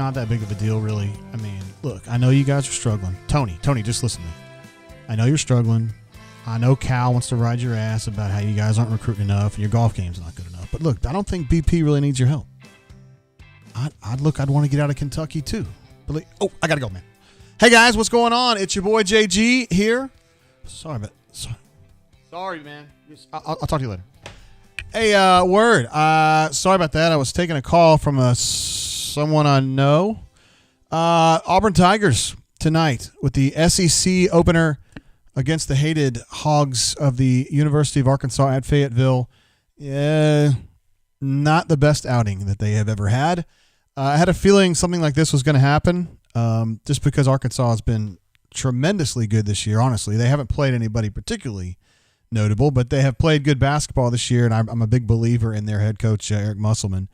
not that big of a deal, really. I mean, look, I know you guys are struggling. Tony, just listen to me. I know you're struggling. I know Cal wants to ride your ass about how you guys aren't recruiting enough and your golf game's not good enough. But look, I don't think BP really needs your help. I'd want to get out of Kentucky too. But I gotta go, man. Hey guys, what's going on? It's your boy JG here. Sorry, man. I'll talk to you later. Hey, word. Sorry about that. I was taking a call from someone I know. Auburn Tigers tonight with the SEC opener against the hated Hogs of the University of Arkansas at Fayetteville. Yeah, not the best outing that they have ever had. I had a feeling something like this was going to happen just because Arkansas has been tremendously good this year, honestly. They haven't played anybody particularly notable, but they have played good basketball this year, and I'm a big believer in their head coach, Eric Musselman.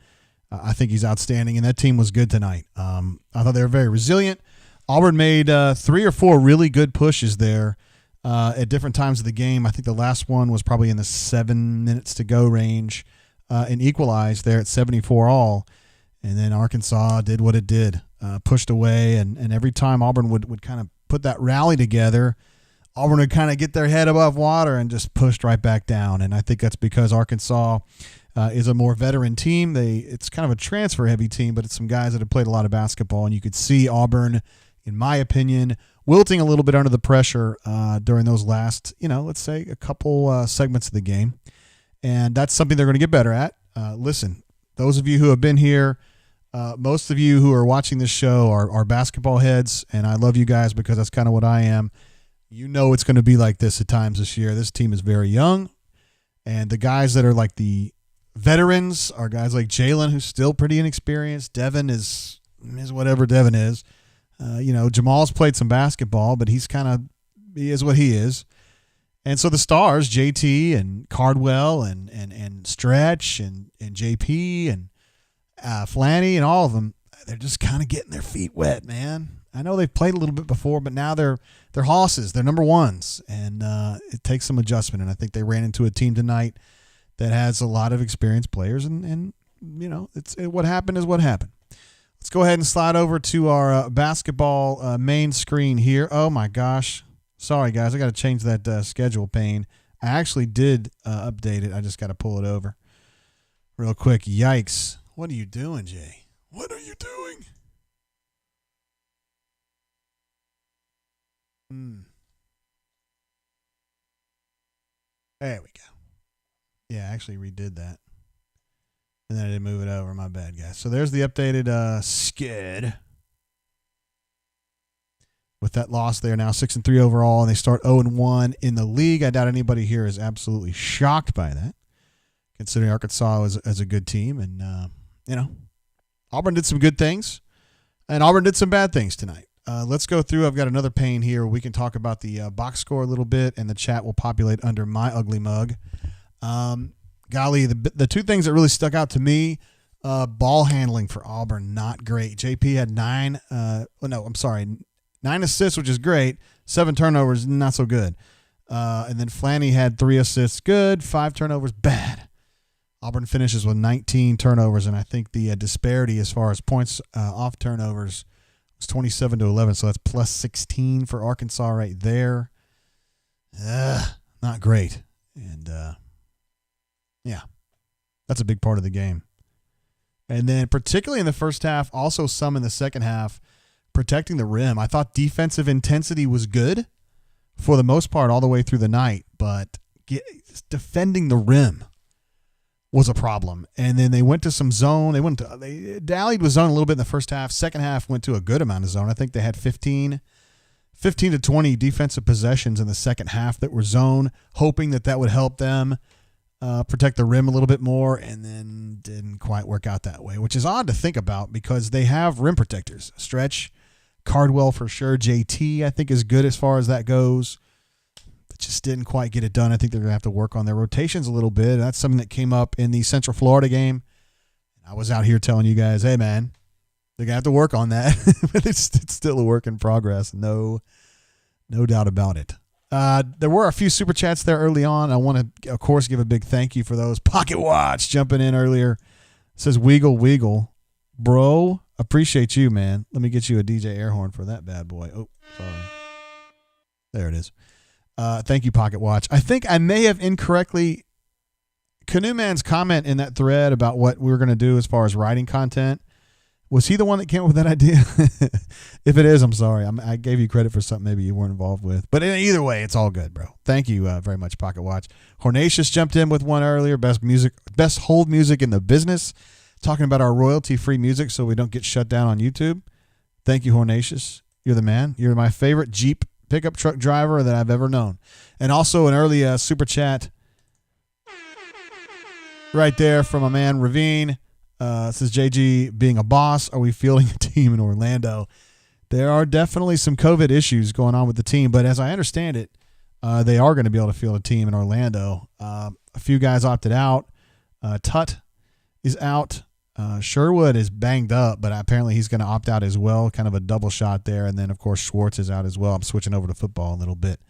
I think he's outstanding, and that team was good tonight. I thought they were very resilient. Auburn made 3 or 4 really good pushes there at different times of the game. I think the last one was probably in the 7 minutes to go range and equalized there at 74 all. And then Arkansas did what it did, pushed away, and every time Auburn would kind of put that rally together, Auburn would kind of get their head above water and just pushed right back down. And I think that's because Arkansas is a more veteran team. It's kind of a transfer-heavy team, but it's some guys that have played a lot of basketball. And you could see Auburn, in my opinion, wilting a little bit under the pressure during those last, let's say a couple segments of the game. And that's something they're going to get better at. Listen, those of you who have been here, most of you who are watching this show are basketball heads, and I love you guys because that's kind of what I am. You know it's going to be like this at times this year. This team is very young, and the guys that are like the veterans are guys like Jalen, who's still pretty inexperienced. Devin is whatever Devin is. Jamal's played some basketball, but he is what he is. And so the stars, JT and Cardwell and Stretch and JP and Flanny and all of them, they're just kind of getting their feet wet, man. I know they've played a little bit before, but now they're hosses. They're number ones, and it takes some adjustment. And I think they ran into a team tonight that has a lot of experienced players, and what happened is what happened. Let's go ahead and slide over to our basketball main screen here. Oh, my gosh. Sorry, guys. I got to change that schedule pane. I actually did update it. I just got to pull it over real quick. Yikes. What are you doing, Jay? What are you doing? There we go. Yeah, I actually redid that. And then I didn't move it over. My bad, guys. So there's the updated skid. With that loss, they are now 6-3 overall, and they start 0-1 in the league. I doubt anybody here is absolutely shocked by that, considering Arkansas is a good team. And, Auburn did some good things, and Auburn did some bad things tonight. Let's go through. I've got another pane here where we can talk about the box score a little bit, and the chat will populate under my ugly mug. Golly, the two things that really stuck out to me, ball handling for Auburn, not great. JP had 9 assists, which is great. 7 turnovers, not so good. And then Flanny had 3 assists, good. 5 turnovers, bad. Auburn finishes with 19 turnovers, and I think the disparity as far as points off turnovers was 27-11, so that's plus 16 for Arkansas right there. Not great. And, yeah, that's a big part of the game. And then particularly in the first half, also some in the second half, protecting the rim. I thought defensive intensity was good for the most part all the way through the night, but defending the rim was a problem. And then they went to some zone. They dallied with zone a little bit in the first half. Second half went to a good amount of zone. I think they had 15 to 20 defensive possessions in the second half that were zone, hoping that would help them protect the rim a little bit more, and then didn't quite work out that way, which is odd to think about because they have rim protectors. Stretch, Cardwell for sure. JT, I think, is good as far as that goes. But just didn't quite get it done. I think they're going to have to work on their rotations a little bit. That's something that came up in the Central Florida game. I was out here telling you guys, hey, man, they're going to have to work on that. But it's still a work in progress. No doubt about it. There were a few super chats there early on. I want to, of course, give a big thank you for those. Pocket Watch jumping in earlier. It says, wiggle. Bro, appreciate you, man. Let me get you a DJ air horn for that bad boy. Oh, sorry. There it is. Thank you, Pocket Watch. I think I may have incorrectly Canoe Man's comment in that thread about what we were going to do as far as writing content. Was he the one that came up with that idea? If it is, I'm sorry. I gave you credit for something maybe you weren't involved with. But either way, it's all good, bro. Thank you very much, Pocket Watch. Hornatius jumped in with one earlier. Best hold music in the business. Talking about our royalty-free music so we don't get shut down on YouTube. Thank you, Hornatius. You're the man. You're my favorite Jeep pickup truck driver that I've ever known. And also an early super chat right there from a man, Ravine. Says JG, being a boss, are we fielding a team in Orlando? There are definitely some COVID issues going on with the team, but as I understand it, they are going to be able to field a team in Orlando. A few guys opted out. Tut is out. Sherwood is banged up, but apparently he's going to opt out as well. Kind of a double shot there. And then, of course, Schwartz is out as well. I'm switching over to football a little bit.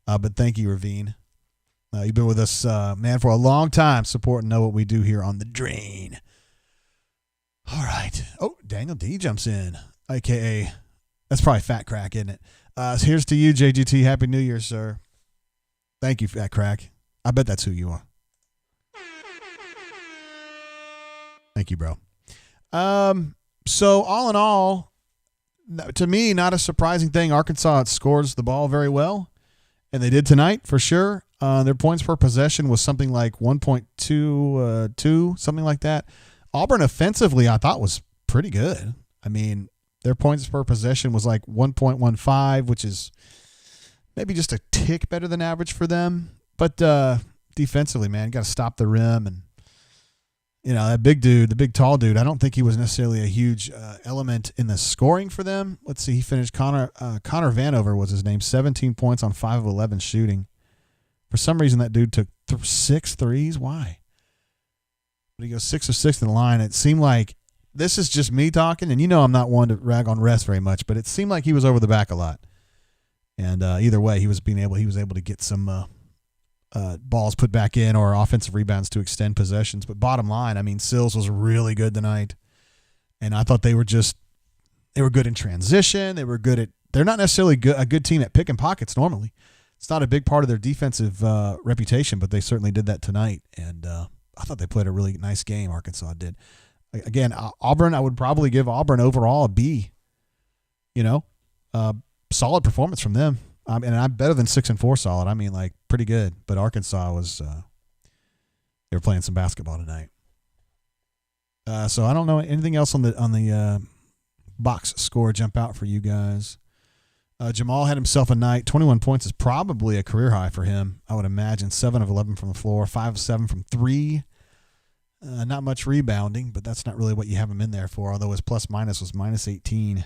But thank you, Ravine. You've been with us, man, for a long time, supporting know what we do here on The Drain. All right. Oh, Daniel D jumps in, a.k.a. that's probably Fat Crack, isn't it? So here's to you, JGT. Happy New Year, sir. Thank you, Fat Crack. I bet that's who you are. Thank you, bro. So all in all, to me, not a surprising thing. Arkansas scores the ball very well, and they did tonight for sure. Their points per possession was something like 1.22, something like that. Auburn offensively, I thought, was pretty good. I mean, their points per possession was like 1.15, which is maybe just a tick better than average for them. But defensively, man, you got to stop the rim. And, you know, that big dude, the big tall dude, I don't think he was necessarily a huge element in the scoring for them. Let's see, he finished, Connor Vanover was his name, 17 points on 5 of 11 shooting. For some reason, that dude took 6 threes. Why? But he goes 6 of 6 in the line. It seemed like, this is just me talking, and you know I'm not one to rag on rest very much, but it seemed like he was over the back a lot. And either way, he was able to get some balls put back in or offensive rebounds to extend possessions. But bottom line, I mean, Sills was really good tonight, and I thought they were good in transition. They're not necessarily a good team at picking pockets normally. It's not a big part of their defensive reputation, but they certainly did that tonight. And I thought they played a really nice game, Arkansas did. Again, Auburn, I would probably give Auburn overall a B. You know, solid performance from them. And I'm better than 6-4 solid. I mean, like, pretty good. But Arkansas was they were playing some basketball tonight. So I don't know anything else on the box score jump out for you guys. Jamal had himself a night. 21 points is probably a career high for him, I would imagine. 7 of 11 from the floor, 5 of 7 from 3. Not much rebounding, but that's not really what you have him in there for, although his plus-minus was minus 18.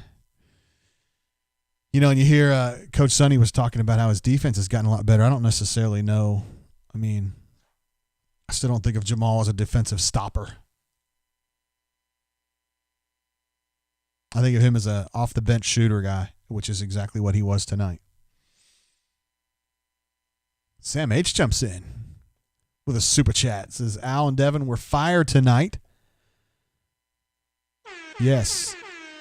You know, and you hear Coach Sonny was talking about how his defense has gotten a lot better. I don't necessarily know. I mean, I still don't think of Jamal as a defensive stopper. I think of him as a off-the-bench shooter guy, which is exactly what he was tonight. Sam H. jumps in with a super chat. Says, Al and Devin were fired tonight. Yes.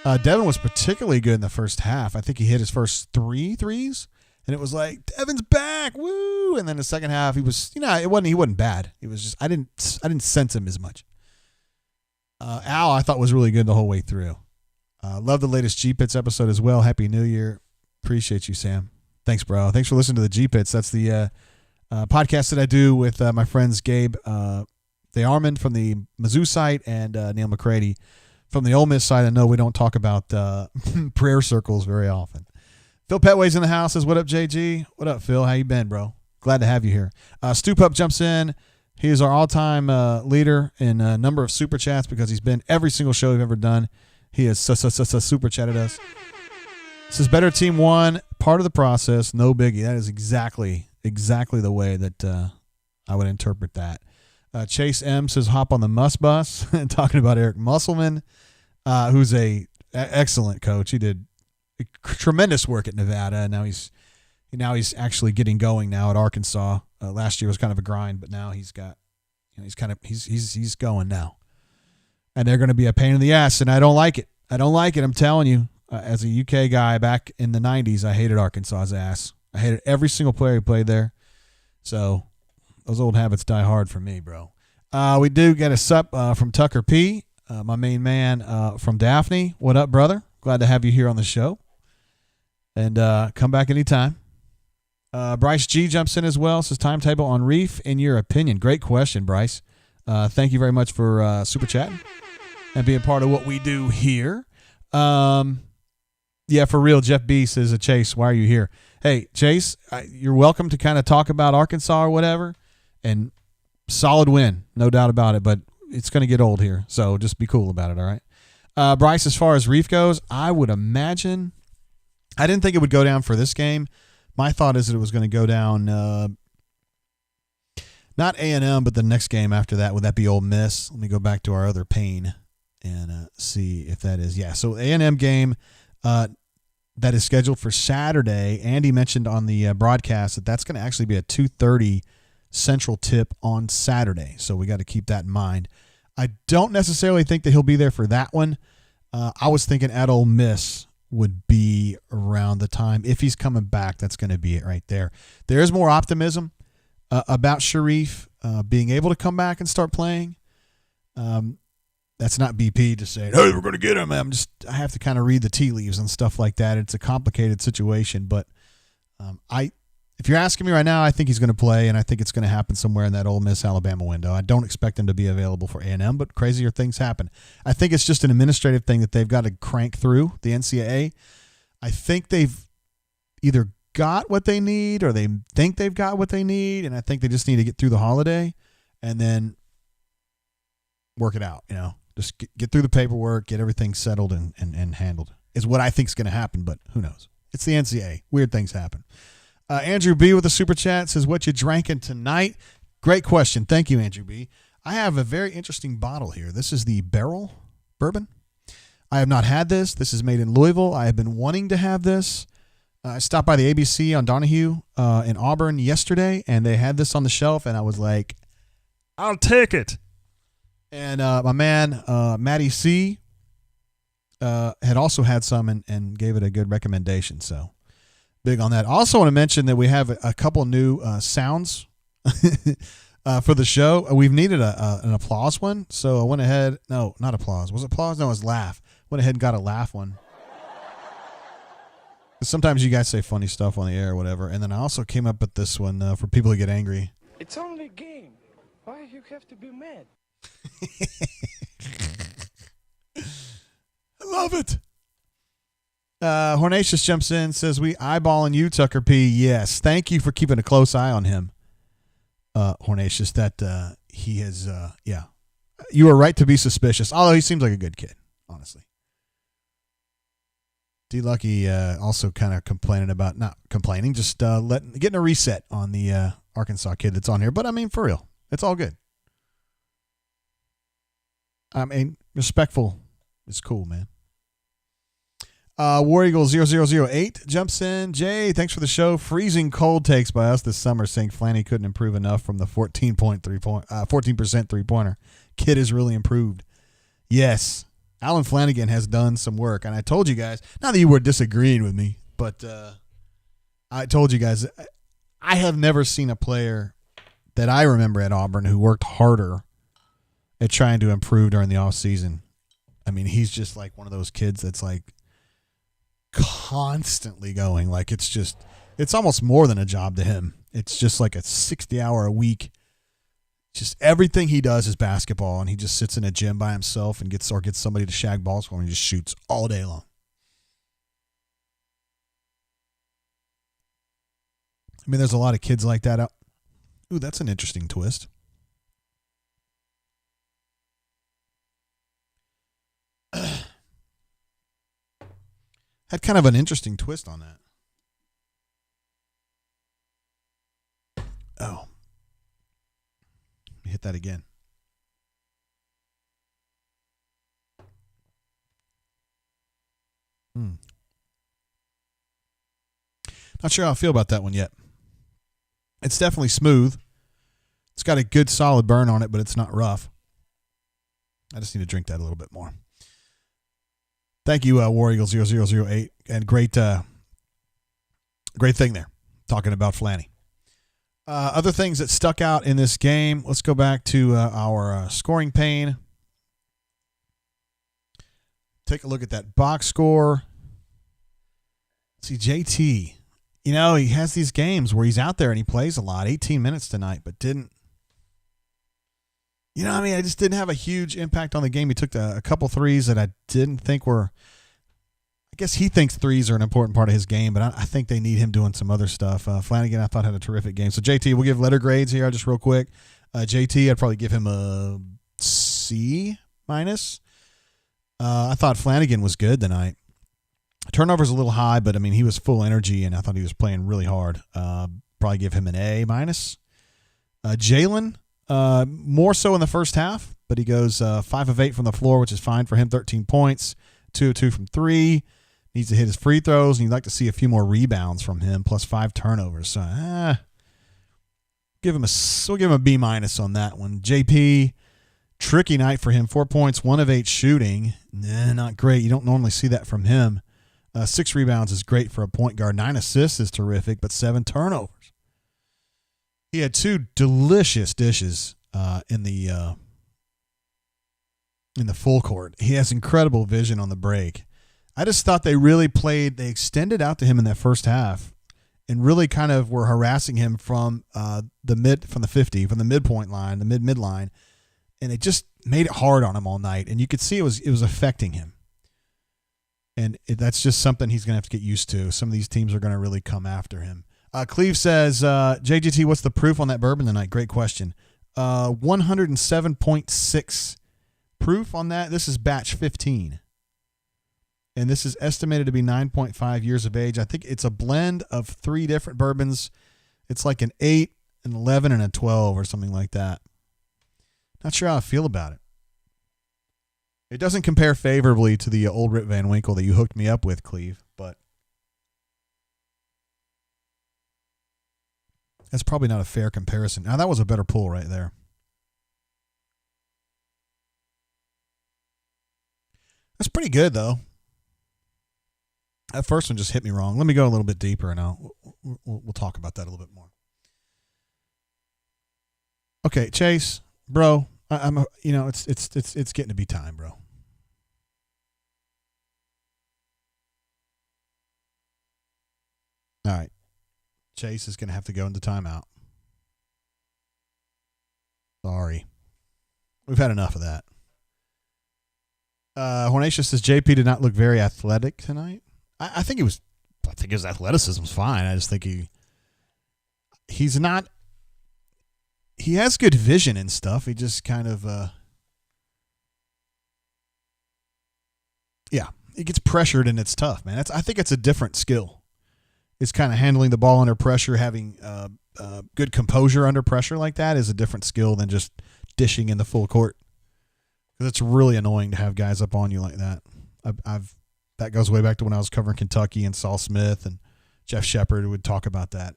Devin was particularly good in the first half. I think he hit his first 3 threes, and it was like, Devin's back, woo! And then the second half, he was, he wasn't bad. It was just, I didn't sense him as much. Al, I thought, was really good the whole way through. Love the latest G-Pits episode as well. Happy New Year. Appreciate you, Sam. Thanks, bro. Thanks for listening to the G-Pits. That's the podcast that I do with my friends Gabe Armand from the Mizzou site and Neil McCready from the Ole Miss side. I know we don't talk about prayer circles very often. Phil Petway's in the house. Says, what up, JG? What up, Phil? How you been, bro? Glad to have you here. Stu Pup jumps in. He is our all-time leader in a number of super chats because he's been every single show we've ever done. He has super chatted us. Says, better team won, part of the process, no biggie. That is exactly the way that I would interpret that. Chase M says, hop on the Must Bus, talking about Eric Musselman, who's a excellent coach. He did tremendous work at Nevada, and now he's actually getting going now at Arkansas. Last year was kind of a grind, but now he's got, he's going now. And they're going to be a pain in the ass, and I don't like it. I'm telling you. As a UK guy back in the 90s, I hated Arkansas's ass. I hated every single player who played there. So those old habits die hard for me, bro. We do get a sup from Tucker P., my main man from Daphne. What up, brother? Glad to have you here on the show. And come back anytime. Bryce G jumps in as well. Says timetable on Reef, in your opinion. Great question, Bryce. Thank you very much for super chatting and being part of what we do here. Yeah, for real. Jeff B says, Chase, why are you here? Hey, Chase, you're welcome to kind of talk about Arkansas or whatever. And solid win, no doubt about it. But it's going to get old here, so just be cool about it, all right? Bryce, as far as Reef goes, I would imagine – I didn't think it would go down for this game. My thought is that it was going to go down not A&M, but the next game after that. Would that be Ole Miss? Let me go back to our other pane and see if that is. Yeah, so A&M game that is scheduled for Saturday. Andy mentioned on the broadcast that that's going to actually be a 2:30 Central tip on Saturday, so we got to keep that in mind. I don't necessarily think that he'll be there for that one. I was thinking at Ole Miss would be around the time. If he's coming back, that's going to be it right there. There is more optimism about Sharif being able to come back and start playing. That's not BP to say, hey, we're going to get him. I have to kind of read the tea leaves and stuff like that. It's a complicated situation, but if you're asking me right now, I think he's going to play, and I think it's going to happen somewhere in that Ole Miss Alabama window. I don't expect him to be available for A&M, but crazier things happen. I think it's just an administrative thing that they've got to crank through, the NCAA. I think they've either got what they need or they think they've got what they need, and I think they just need to get through the holiday and then work it out, Just get through the paperwork, get everything settled and handled is what I think is going to happen, but who knows? It's the NCAA. Weird things happen. Andrew B. with a super chat says, what you drinking tonight? Great question. Thank you, Andrew B. I have a very interesting bottle here. This is the Barrel Bourbon. I have not had this. This is made in Louisville. I have been wanting to have this. I stopped by the ABC on Donahue in Auburn yesterday, and they had this on the shelf, and I was like, I'll take it. And my man, Matty C., had also had some and gave it a good recommendation, so big on that. Also want to mention that we have a couple new sounds for the show. We've needed an applause one, so I went ahead. No, not applause. Was it applause? No, it was laugh. Went ahead and got a laugh one. Sometimes you guys say funny stuff on the air or whatever, and then I also came up with this one for people who get angry. It's only a game. Why you have to be mad? I love it. Hornatius jumps in, says, we eyeballing you, Tucker P. Yes. Thank you for keeping a close eye on him, Hornatius, that he has, yeah. You are right to be suspicious, although he seems like a good kid, honestly. D. Lucky also kind of complaining about, not complaining, just getting a reset on the Arkansas kid that's on here. But, I mean, for real, it's all good. I mean, respectful is cool, man. War Eagle 0008 jumps in. Jay, thanks for the show. Freezing cold takes by us this summer, saying Flanny couldn't improve enough from the 14% three-pointer. Kid has really improved. Yes, Alan Flanagan has done some work, and I told you guys, not that you were disagreeing with me, but I told you guys, I have never seen a player that I remember at Auburn who worked harder at trying to improve during the offseason. I mean, he's just like one of those kids that's like constantly going. Like it's almost more than a job to him. It's just like a 60-hour a week. Just everything he does is basketball, and he just sits in a gym by himself and gets somebody to shag balls for him and just shoots all day long. I mean, there's a lot of kids like that out. Ooh, that's an interesting twist. Had kind of an interesting twist on that. Oh. Let me hit that again. Not sure how I feel about that one yet. It's definitely smooth. It's got a good solid burn on it, but it's not rough. I just need to drink that a little bit more. Thank you, War Eagle 0008, and great thing there. talking about Flanny. Other things that stuck out in this game. Let's go back to our scoring pane. Take a look at that box score. See, JT, he has these games where he's out there and he plays a lot. 18 minutes tonight, but didn't. I just didn't have a huge impact on the game. He took a couple threes that I didn't think were. I guess he thinks threes are an important part of his game, but I think they need him doing some other stuff. Flanagan, I thought, had a terrific game. So, JT, we'll give letter grades here just real quick. JT, I'd probably give him a C-. I thought Flanagan was good tonight. Turnovers a little high, but, he was full energy, and I thought he was playing really hard. Probably give him an A-. Jalen, more so in the first half, but he goes 5 of 8 from the floor, which is fine for him, 13 points, 2 of 2 from 3. Needs to hit his free throws, and you'd like to see a few more rebounds from him, plus 5 turnovers. So, we'll give him a B- on that one. JP, tricky night for him. 4 points, 1 of 8 shooting. Not great. You don't normally see that from him. 6 rebounds is great for a point guard. 9 assists is terrific, but 7 turnovers. He had 2 delicious dishes in the full court. He has incredible vision on the break. I just thought they really they extended out to him in that first half and really kind of were harassing him from the midpoint line, the mid line, and it just made it hard on him all night. And you could see it was affecting him. And that's just something he's going to have to get used to. Some of these teams are going to really come after him. Cleve says, JGT, what's the proof on that bourbon tonight? Great question. 107.6 proof on that. This is batch 15. And this is estimated to be 9.5 years of age. I think it's a blend of 3 different bourbons. It's like an 8, an 11, and a 12 or something like that. Not sure how I feel about it. It doesn't compare favorably to the old Rip Van Winkle that you hooked me up with, Cleve, but that's probably not a fair comparison. Now, that was a better pull right there. That's pretty good, though. That first one just hit me wrong. Let me go a little bit deeper, and we'll talk about that a little bit more. Okay, Chase, bro, I'm it's getting to be time, bro. All right, Chase is going to have to go into timeout. Sorry, we've had enough of that. Hornacia says JP did not look very athletic tonight. I think his athleticism's fine. I just think he's not. He has good vision and stuff. He just kind of, he gets pressured and it's tough, man. I think it's a different skill. It's kind of handling the ball under pressure, having good composure under pressure like that is a different skill than just dishing in the full court. Because it's really annoying to have guys up on you like that. That goes way back to when I was covering Kentucky and Saul Smith and Jeff Shepard would talk about that.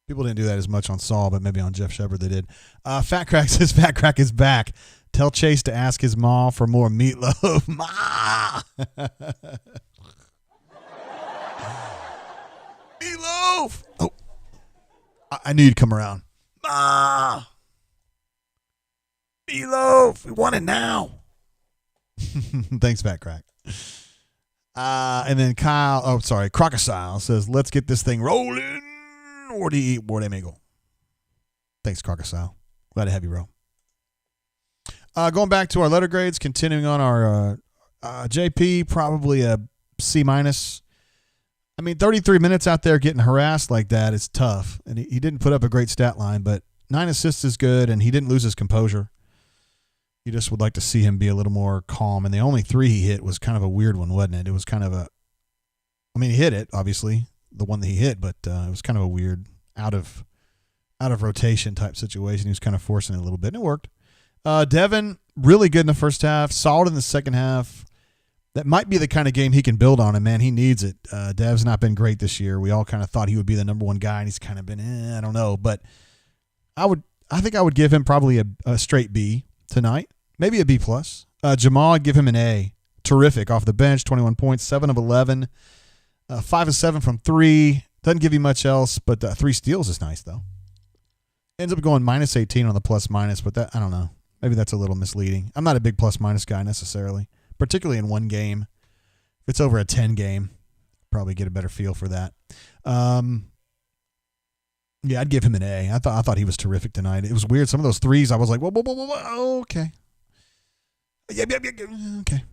People didn't do that as much on Saul, but maybe on Jeff Shepard they did. Fat Crack says Fat Crack is back. Tell Chase to ask his ma for more meatloaf. Ma! Meatloaf! Oh, I knew you'd come around. Ma! Meatloaf! We want it now. Thanks, Fat Crack. And then Crocodile says, let's get this thing rolling. Or do you eat Ward Amigo? Thanks, Crocodile. Glad to have you, bro. Going back to our letter grades, continuing on our JP, probably a C-. 33 minutes out there getting harassed like that is tough. And he didn't put up a great stat line, but 9 assists is good, and he didn't lose his composure. You just would like to see him be a little more calm. And the only 3 he hit was kind of a weird one, wasn't it? It was kind of he hit it, obviously, the one that he hit, but it was kind of a weird out of rotation type situation. He was kind of forcing it a little bit, and it worked. Devin, really good in the first half, solid in the second half. That might be the kind of game he can build on, and man, he needs it. Dev's not been great this year. We all kind of thought he would be the number 1 guy, and he's kind of been, I don't know. But I think I would give him probably a straight B tonight, maybe a B+. Jamal, I'd give him an A. Terrific off the bench, 21 points, 7 of 11, 5 of 7 from 3. Doesn't give you much else, but 3 steals is nice, though. Ends up going minus 18 on the plus-minus, but that, I don't know. Maybe that's a little misleading. I'm not a big plus-minus guy necessarily, particularly in one game. If it's over a 10 game, probably get a better feel for that. Yeah, I'd give him an A. I thought he was terrific tonight. It was weird. Some of those threes, I was like, whoa, okay. Yeah, okay.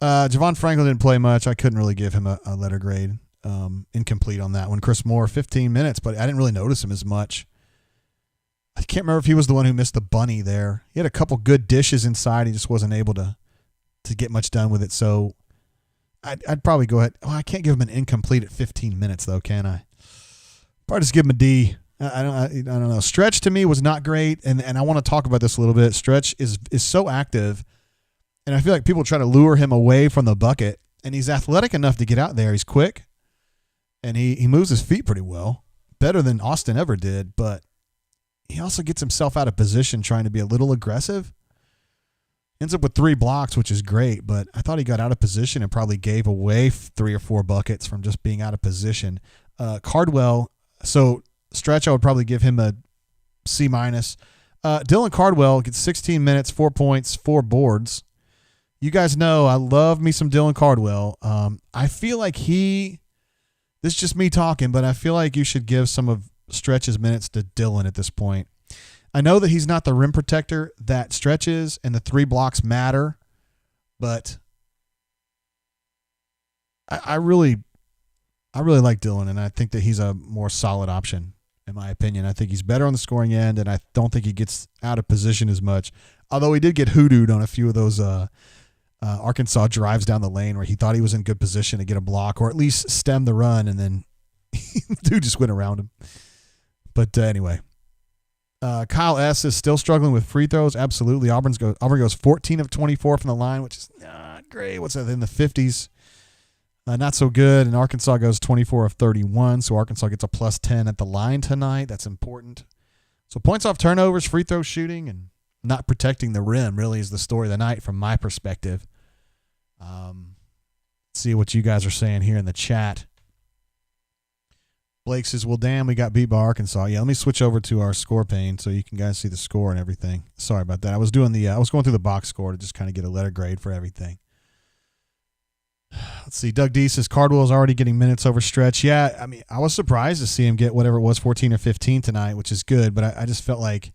Javon Franklin didn't play much. I couldn't really give him a letter grade. Incomplete on that one. Chris Moore, 15 minutes, but I didn't really notice him as much. I can't remember if he was the one who missed the bunny there. He had a couple good dishes inside. He just wasn't able to get much done with it. So I'd probably go ahead. Oh, I can't give him an incomplete at 15 minutes, though, can I? Probably just give him a D. I don't know. Stretch to me was not great, and I want to talk about this a little bit. Stretch is so active, and I feel like people try to lure him away from the bucket, and he's athletic enough to get out there. He's quick, and he moves his feet pretty well, better than Austin ever did, but he also gets himself out of position trying to be a little aggressive. Ends up with 3 blocks, which is great, but I thought he got out of position and probably gave away 3 or 4 buckets from just being out of position. Cardwell, so Stretch, I would probably give him a C-. Dylan Cardwell gets 16 minutes, 4 points, 4 boards. You guys know I love me some Dylan Cardwell. I feel like this is just me talking, but I feel like you should give some of Stretch's minutes to Dylan at this point. I know that he's not the rim protector that Stretch is, and the 3 blocks matter, but I really like Dylan, and I think that he's a more solid option, in my opinion. I think he's better on the scoring end, and I don't think he gets out of position as much, although he did get hoodooed on a few of those Arkansas drives down the lane where he thought he was in good position to get a block or at least stem the run, and then dude just went around him. But anyway, Kyle S. is still struggling with free throws. Absolutely. Auburn goes 14 of 24 from the line, which is not great. What's that, in the 50s? Not so good. And Arkansas goes 24 of 31, so Arkansas gets a plus 10 at the line tonight. That's important. So points off turnovers, free throw shooting, and not protecting the rim really is the story of the night from my perspective. See what you guys are saying here in the chat. Blake says, well, damn, we got beat by Arkansas. Yeah, let me switch over to our score pane so you can guys see the score and everything. Sorry about that. I was going through the box score to just kind of get a letter grade for everything. Let's see. Doug D says Cardwell's already getting minutes over Stretch. Yeah, I mean, I was surprised to see him get whatever it was, 14 or 15 tonight, which is good, but I just felt like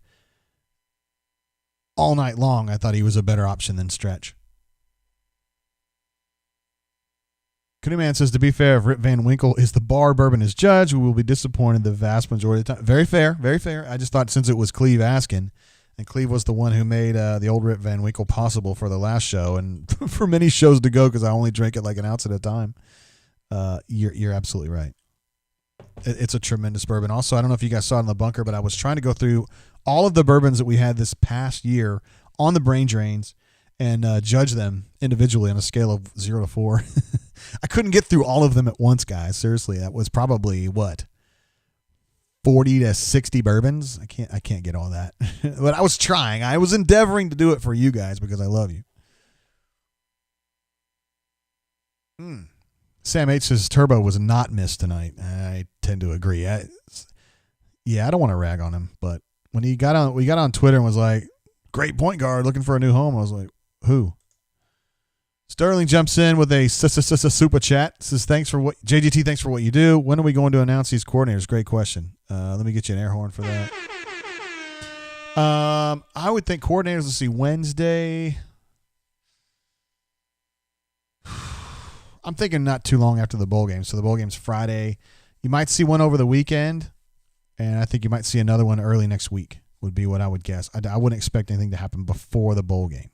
all night long I thought he was a better option than Stretch. Canoeman says, to be fair, if Rip Van Winkle is the bar, Bourbon is judge, we will be disappointed the vast majority of the time. Very fair, very fair. I just thought since it was Cleve asking, and Cleve was the one who made the old Rip Van Winkle possible for the last show, and for many shows to go because I only drink it like an ounce at a time. You're absolutely right. It's a tremendous bourbon. Also, I don't know if you guys saw it in the bunker, but I was trying to go through all of the bourbons that we had this past year on the brain drains and judge them individually on a scale of 0 to 4. I couldn't get through all of them at once, guys. Seriously, that was probably 40 to 60 bourbons. I can't get all that. But I was trying. I was endeavoring to do it for you guys because I love you. Sam H says Turbo was not missed tonight. I tend to agree. I don't want to rag on him, but when we got on Twitter and was like, great point guard looking for a new home, I was like, who? Sterling jumps in with a super chat. Says, JGT, thanks for what you do. When are we going to announce these coordinators? Great question. Let me get you an air horn for that. I would think coordinators, let's see, Wednesday. I'm thinking not too long after the bowl game. So the bowl game's Friday. You might see one over the weekend, and I think you might see another one early next week would be what I would guess. I wouldn't expect anything to happen before the bowl game.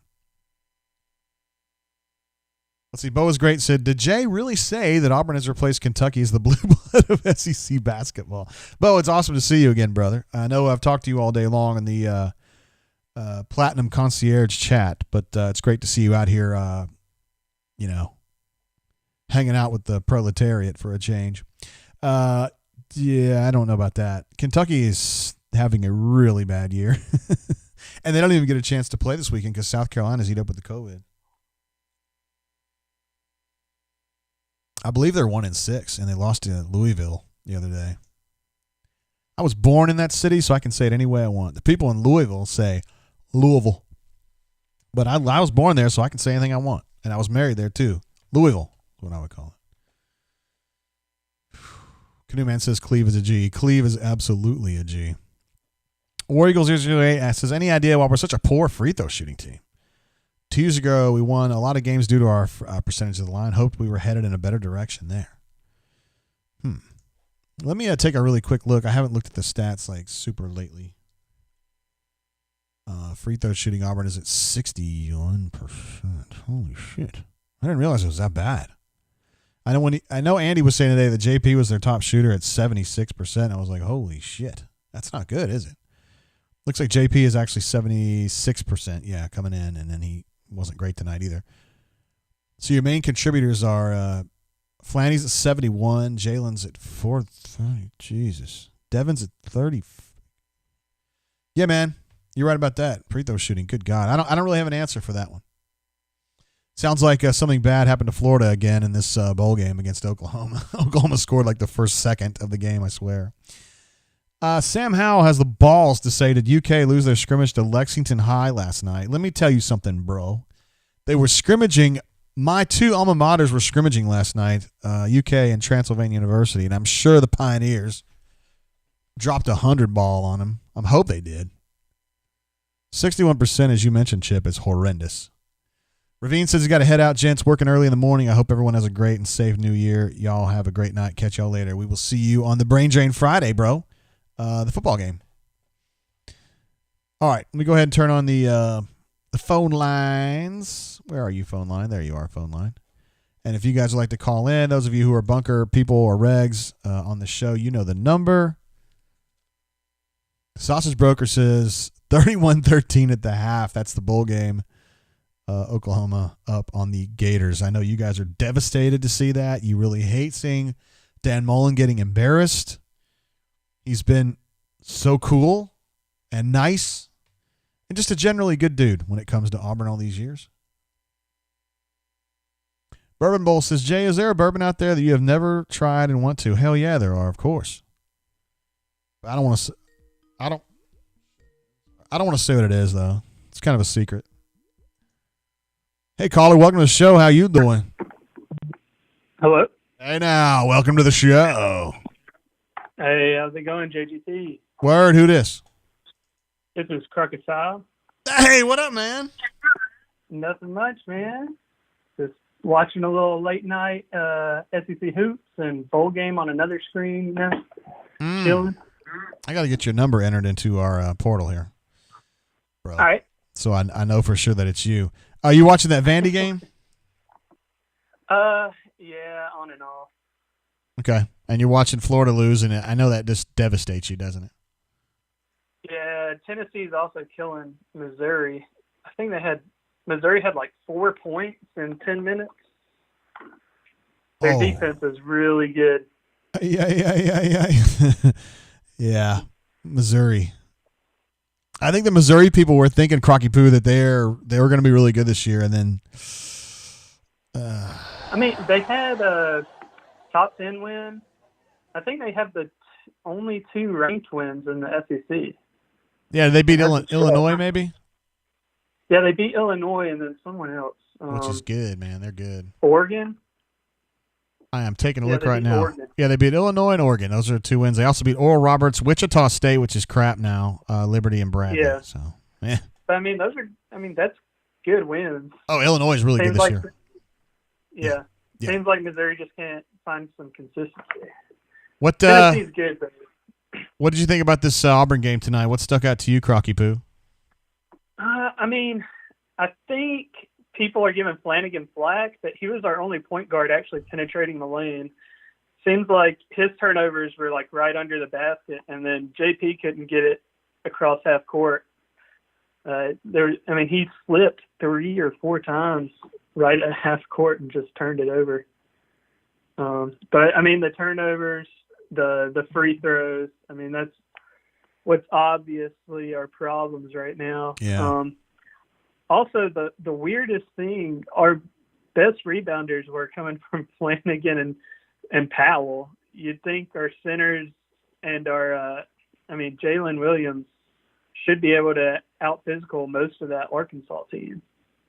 Let's see. Bo is great. Said, did Jay really say that Auburn has replaced Kentucky as the blue blood of SEC basketball? Bo, it's awesome to see you again, brother. I know I've talked to you all day long in the Platinum Concierge chat, but it's great to see you out here, hanging out with the proletariat for a change. Yeah, I don't know about that. Kentucky is having a really bad year, and they don't even get a chance to play this weekend because South Carolina's eat up with the COVID. I believe they're 1-6, and they lost to Louisville the other day. I was born in that city, so I can say it any way I want. The people in Louisville say Louisville. But I was born there, so I can say anything I want. And I was married there, too. Louisville is what I would call it. Canoe Man says Cleve is a G. Cleve is absolutely a G. War Eagles 008 asks, has any idea why we're such a poor free throw shooting team? 2 years ago, we won a lot of games due to our percentage of the line. Hoped we were headed in a better direction there. Let me take a really quick look. I haven't looked at the stats like super lately. Free throw shooting Auburn is at 61%. Holy shit. I didn't realize it was that bad. I know Andy was saying today that JP was their top shooter at 76%. I was like, holy shit. That's not good, is it? Looks like JP is actually 76%, yeah, coming in, and then he wasn't great tonight either. So your main contributors are Flanny's at 71, Jalen's at 430. Jesus. Devin's at 30. Yeah, man. You're right about that. Free throw shooting. Good God. I don't really have an answer for that one. Sounds like something bad happened to Florida again in this bowl game against Oklahoma. Oklahoma scored like the first second of the game, I swear. Sam Howell has the balls to say, did UK lose their scrimmage to Lexington High last night? Let me tell you something, bro. They were scrimmaging. My two alma maters were scrimmaging last night, UK and Transylvania University, and I'm sure the Pioneers dropped 100 ball on them. I hope they did. 61%, as you mentioned, Chip, is horrendous. Ravine says he's got to head out, gents, working early in the morning. I hope everyone has a great and safe new year. Y'all have a great night. Catch y'all later. We will see you on the Brain Drain Friday, bro. The football game. All right, let me go ahead and turn on the phone lines. Where are you, phone line? There you are, phone line. And if you guys would like to call in, those of you who are bunker people or regs on the show, you know the number. Sausage Broker says 31-13 at the half. That's the bowl game. Oklahoma up on the Gators. I know you guys are devastated to see that. You really hate seeing Dan Mullen getting embarrassed. He's been so cool and nice and just a generally good dude when it comes to Auburn all these years. Bourbon Bowl says, Jay, is there a bourbon out there that you have never tried and want to? Hell yeah, there are, of course. I don't want to say what it is, though. It's kind of a secret. Hey, caller, welcome to the show. How you doing? Hello. Hey, now, welcome to the show. Hey, how's it going, JGT? Word, who this? This is Crocodile. Hey, what up, man? Nothing much, man. Just watching a little late night SEC hoops and bowl game on another screen, you know? Chilling. I got to get your number entered into our portal here, bro. All right. So I know for sure that it's you. Are you watching that Vandy game? Yeah, on and off. Okay. And you're watching Florida lose, and I know that just devastates you, doesn't it? Yeah, Tennessee's also killing Missouri. I think Missouri had like 4 points in 10 minutes. Their defense is really good. Yeah. Yeah, Missouri. I think the Missouri people were thinking, Crocky Poo, that they were going to be really good this year, and then. I mean, they had a top 10 win. I think they have the only 2 ranked wins in the SEC. Yeah, they beat Illinois, maybe. Yeah, they beat Illinois and then someone else, which is good, man. They're good. Oregon. I am taking a look right now. Oregon. Yeah, they beat Illinois and Oregon. Those are 2 wins. They also beat Oral Roberts, Wichita State, which is crap now, Liberty and Bradley. Yeah. So, yeah. But that's good wins. Oh, Illinois is really good this year. Yeah. Seems like Missouri just can't find some consistency. Tennessee's good, but what did you think about this Auburn game tonight? What stuck out to you, Crocky Poo? I think people are giving Flanagan flack, but he was our only point guard actually penetrating the lane. Seems like his turnovers were like right under the basket, and then JP couldn't get it across half court. He slipped 3 or 4 times right at half court and just turned it over. But the turnovers, the free throws, that's what's obviously our problems right now. Yeah. Also, the weirdest thing, our best rebounders were coming from Flanagan and Powell. you'd think our centers and Jalen Williams should be able to out-physical most of that Arkansas team,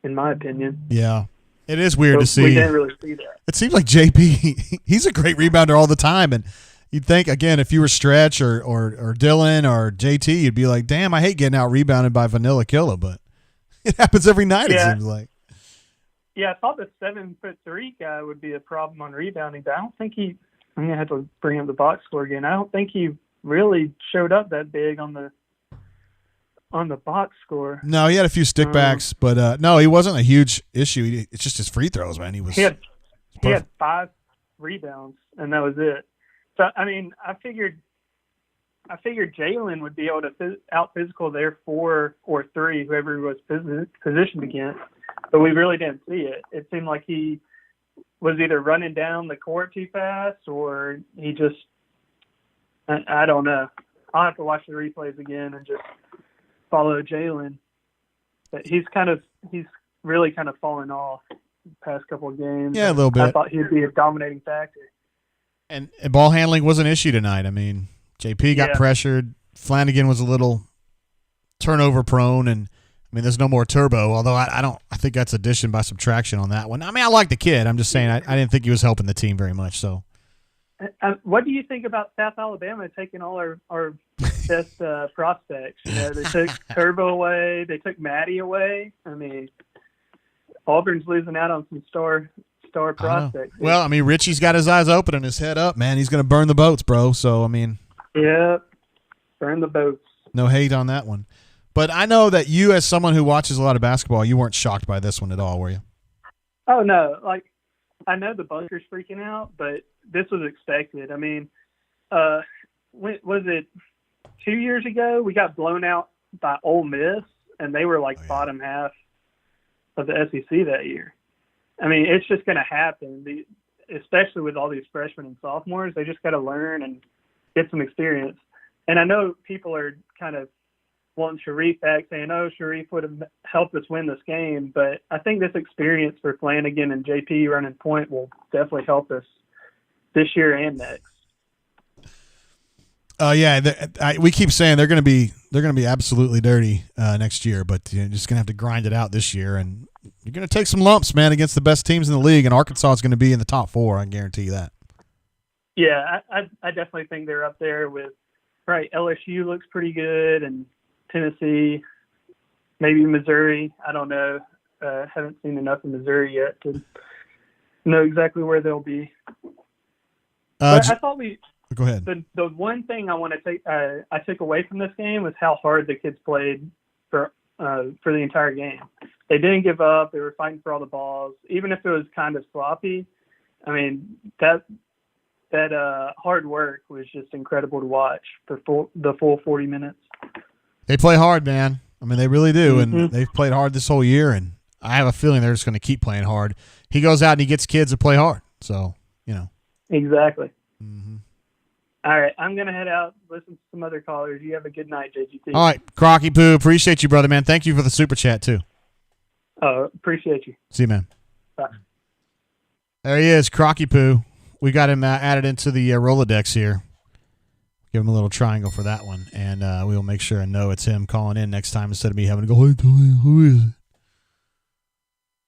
in my opinion. Yeah. It is weird to see. We didn't really see that. It seems like JP, he's a great rebounder all the time. And you'd think, again, if you were Stretch or Dylan or JT, you'd be like, damn, I hate getting out-rebounded by Vanilla Killer. But it happens every night, it seems like. Yeah, I thought the 7'3" guy would be a problem on rebounding, but I don't think I'm going to have to bring up the box score again. I don't think he really showed up that big on the box score. No, he had a few stickbacks, but no, he wasn't a huge issue. It's just his free throws, man. He had 5 rebounds, and that was it. So I mean, I figured Jalen would be able to out physical their 4 or 3, whoever he was positioned against, but we really didn't see it. It seemed like he was either running down the court too fast, or he just, I don't know. I'll have to watch the replays again and just follow Jalen. But he's really kind of fallen off the past couple of games. Yeah, a little bit. I thought he'd be a dominating factor. And ball handling was an issue tonight. I mean, JP got pressured. Flanagan was a little turnover prone, and I mean, there's no more Turbo. Although I think that's addition by subtraction on that one. I mean, I like the kid. I'm just saying I didn't think he was helping the team very much. So, what do you think about South Alabama taking all our best prospects? You know, they took Turbo away. They took Maddie away. I mean, Auburn's losing out on some star prospects. Well, I mean, Richie's got his eyes open and his head up, man. He's going to burn the boats, bro. So, I mean. Yeah, burn the boats. No hate on that one. But I know that you, as someone who watches a lot of basketball, you weren't shocked by this one at all, were you? Oh, no. Like, I know the bunker's freaking out, but this was expected. I mean, was it 2 years ago? We got blown out by Ole Miss, and they were like bottom half of the SEC that year. I mean, it's just going to happen, especially with all these freshmen and sophomores. They just got to learn and get some experience. And I know people are kind of wanting Sharif back, saying, oh, Sharif would have helped us win this game. But I think this experience for Flanagan and JP running point will definitely help us this year and next. We keep saying they're going to be absolutely dirty next year, but you're just going to have to grind it out this year, and you're going to take some lumps, man, against the best teams in the league, and Arkansas is going to be in the top 4. I guarantee you that. Yeah, I definitely think they're up there with, right, LSU looks pretty good, and Tennessee, maybe Missouri. I don't know. Haven't seen enough of Missouri yet to know exactly where they'll be. But I thought go ahead. The one thing I want to take I took away from this game was how hard the kids played for the entire game. They didn't give up. They were fighting for all the balls, even if it was kind of sloppy. I mean, that hard work was just incredible to watch for the full 40 minutes. They play hard, man. I mean, they really do, and they've played hard this whole year, and I have a feeling they're just going to keep playing hard. He goes out and he gets kids to play hard, so, you know. Exactly. Mm-hmm. All right, I'm going to head out, listen to some other callers. You have a good night, JGT. All right, Crocky Poo, appreciate you, brother, man. Thank you for the super chat, too. Appreciate you. See you, man. Bye. There he is, Crocky Poo. We got him added into the Rolodex here. Give him a little triangle for that one, and we will make sure and know it's him calling in next time instead of me having to go, hey, who is it?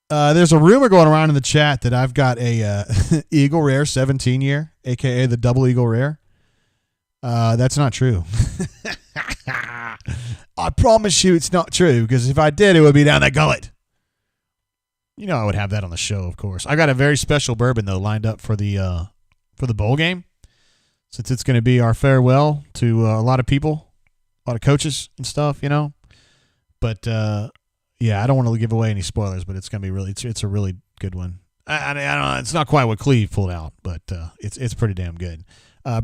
There's a rumor going around in the chat that I've got a Eagle Rare 17-year, a.k.a. the double Eagle Rare. That's not true. I promise you it's not true, because if I did, it would be down that gullet. You know I would have that on the show, of course. I got a very special bourbon, though, lined up for the bowl game, since it's going to be our farewell to a lot of people, a lot of coaches and stuff, you know. But, yeah, I don't want to give away any spoilers, but it's going to be it's a really good one. I don't know, it's not quite what Cleve pulled out, but it's pretty damn good.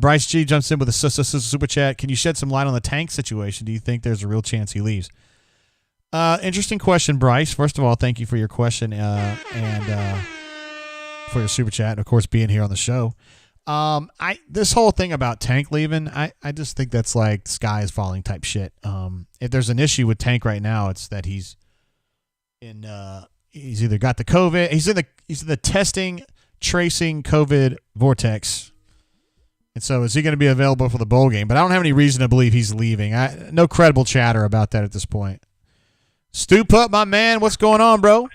Bryce G jumps in with a super chat. Can you shed some light on the Tank situation? Do you think there's a real chance he leaves? Interesting question, Bryce. First of all, thank you for your question and for your super chat, and of course being here on the show. This whole thing about Tank leaving, I just think that's like sky is falling type shit. If there's an issue with Tank right now, it's that he's either got the COVID, he's in the testing, tracing COVID vortex, And so is he going to be available for the bowl game? But I don't have any reason to believe he's leaving. No credible chatter about that at this point. Stu Pup, my man, what's going on, bro?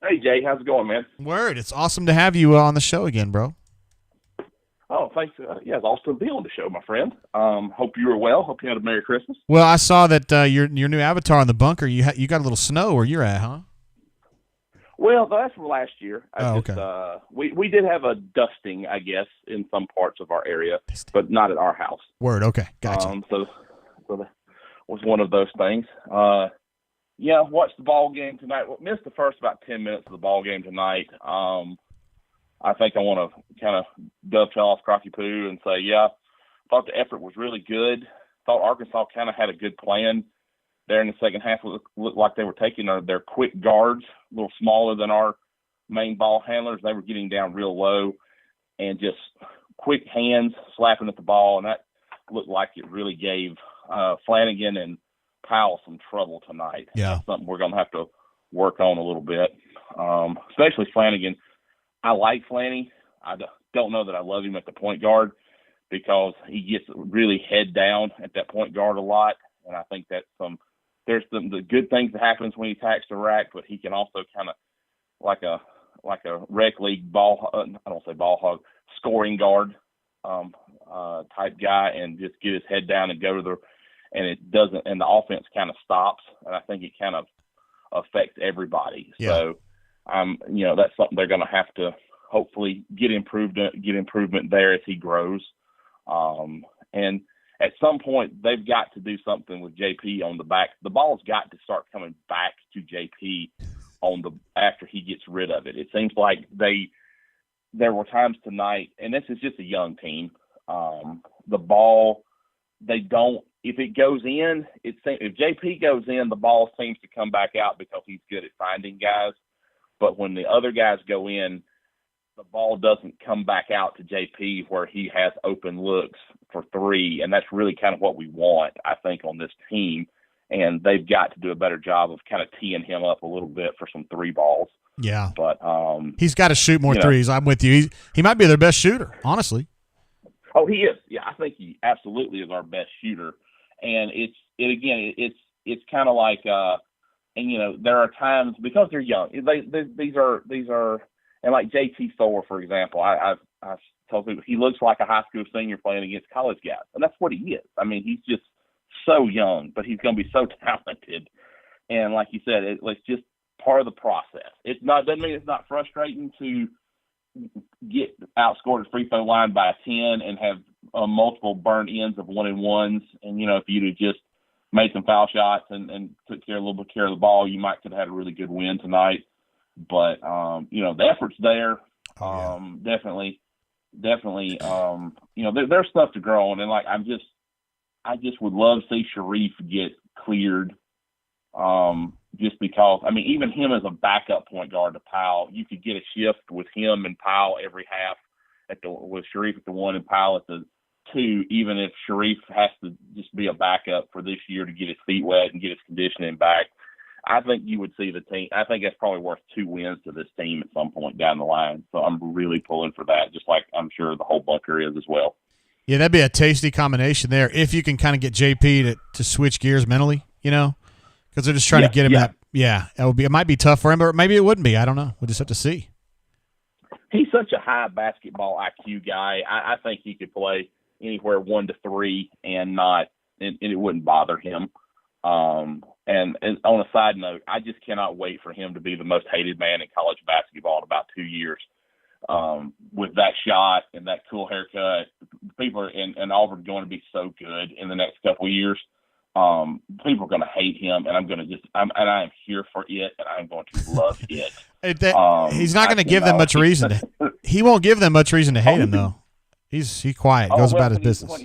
Hey, Jay, how's it going, man? Word. It's awesome to have you on the show again, bro. Oh, thanks. Yeah, it's awesome to be on the show, my friend. Hope you were well. Hope you had a Merry Christmas. Well, I saw that your new avatar in the bunker, you got a little snow where you're at, huh? Well, that's from last year. Okay. We did have a dusting, I guess, in some parts of our area, but not at our house. Word. Okay. Gotcha. So that was one of those things. Yeah, watched the ball game tonight. Well, missed the first about 10 minutes of the ball game tonight. I think I want to kind of dovetail off Crocky Poo and say, yeah, thought the effort was really good. Thought Arkansas kind of had a good plan there in the second half. It looked like they were taking their quick guards, a little smaller than our main ball handlers. They were getting down real low and just quick hands slapping at the ball, and that looked like it really gave Flanagan and Powell some trouble tonight. Yeah. That's something we're going to have to work on a little bit, especially Flanagan. I like Flanny. I don't know that I love him at the point guard because he gets really head down at that point guard a lot, and I think that there's the good things that happens when he attacks the rack, but he can also kind of like a rec league ball. I don't say ball hog, scoring guard type guy, and just get his head down and go to the. And it doesn't, and the offense kind of stops, and I think it kind of affects everybody. Yeah. So, that's something they're going to have to hopefully get improvement there as he grows. And at some point, they've got to do something with JP on the back. The ball's got to start coming back to JP after he gets rid of it. It seems like there were times tonight, and this is just a young team. The ball, they don't. If it goes in, if JP goes in, the ball seems to come back out because he's good at finding guys. But when the other guys go in, the ball doesn't come back out to JP where he has open looks for three. And that's really kind of what we want, I think, on this team. And they've got to do a better job of kind of teeing him up a little bit for some three balls. Yeah. But he's got to shoot more threes. I'm with you. He might be their best shooter, honestly. Oh, he is. Yeah, I think he absolutely is our best shooter. And it's kind of like, there are times because they're young. These are, and like JT Thor, for example, I've told people he looks like a high school senior playing against college guys, and that's what he is. I mean, he's just so young, but he's going to be so talented. And like you said, it's just part of the process. Doesn't mean it's not frustrating to get outscored at free throw line by 10 and have multiple burned ends of 1-and-1s. And, if you'd have just made some foul shots and took a little bit care of the ball, you might could have had a really good win tonight. But, the effort's there. Definitely. There's stuff to grow on. And I just would love to see Sharif get cleared. Just because, even him as a backup point guard to Powell, you could get a shift with him and Powell every half with Sharif at the 1 and Powell at the 2, even if Sharif has to just be a backup for this year to get his feet wet and get his conditioning back. I think you would see the team. I think that's probably worth 2 wins to this team at some point down the line. So I'm really pulling for that, just like I'm sure the whole bunker is as well. Yeah, that'd be a tasty combination there if you can kind of get JP to switch gears mentally, because they're just trying to get him that. Yeah, it might be tough for him, but maybe it wouldn't be. I don't know. We'll just have to see. He's such a high basketball IQ guy. I think he could play anywhere 1 to 3 and it wouldn't bother him. And on a side note, I just cannot wait for him to be the most hated man in college basketball in about 2 years. With that shot and that cool haircut, people in Auburn going to be so good in the next couple of years. People are going to hate him, and I am here for it, and I'm going to love it. He's not going to give them much reason. He won't give them much reason to hate him, though. He's quiet, goes about his business.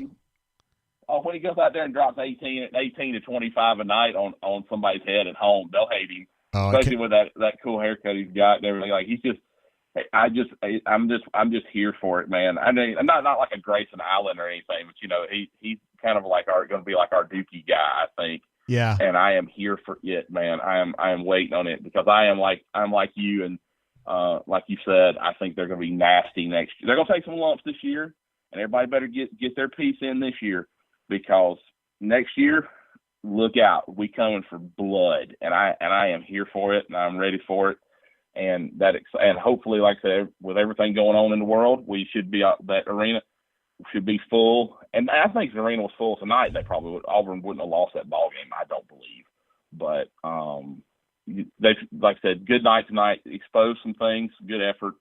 When he goes out there and drops 18 to 25 a night on somebody's head at home, they'll hate him, especially with that cool haircut he's got and everything. Like I'm just here for it, man. I mean, I'm not like a Grayson Allen or anything, but he's kind of like going to be like our Dookie guy, I think. Yeah. And I am here for it, man. I am waiting on it because I am like you, and like you said, I think they're going to be nasty next year. They're going to take some lumps this year, and everybody better get their piece in this year, because next year, look out, we coming for blood, and I am here for it, and I'm ready for it, and hopefully, like I said, with everything going on in the world, we should be that arena should be full, and I think the arena was full tonight. Auburn wouldn't have lost that ball game, I don't believe, but they, like I said, good night tonight, exposed some things, good effort.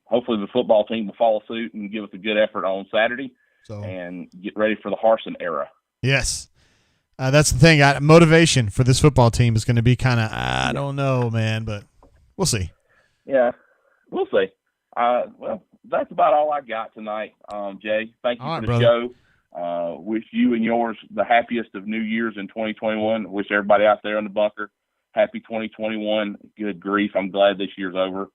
Hopefully the football team will follow suit and give us a good effort on Saturday and get ready for the Harsin era. Yes. That's the thing. Motivation for this football team is going to be kind of, I don't know, man, but we'll see. Yeah, we'll see. Well, that's about all I got tonight, Jay. Thank you for the show. Wish you and yours the happiest of New Year's in 2021. Wish everybody out there in the bunker happy 2021. Good grief, I'm glad this year's over.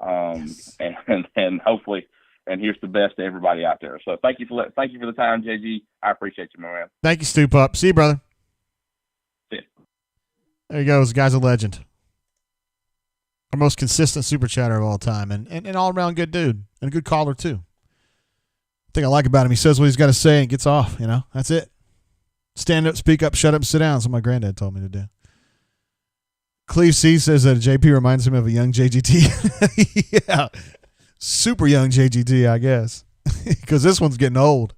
And hopefully, and here's the best to everybody out there. So thank you for the time, JG. I appreciate you, my man. Thank you, Stu Pup. See you, brother. See you. There he goes. The guy's a legend. Our most consistent super chatter of all time, and all around good dude and a good caller too. Thing I like about him, he says what he's got to say and gets off. You know, that's it. Stand up, speak up, shut up, sit down. That's what my granddad told me to do. Cleve C says that JP reminds him of a young JGT. Yeah, super young JGT, I guess, because this one's getting old.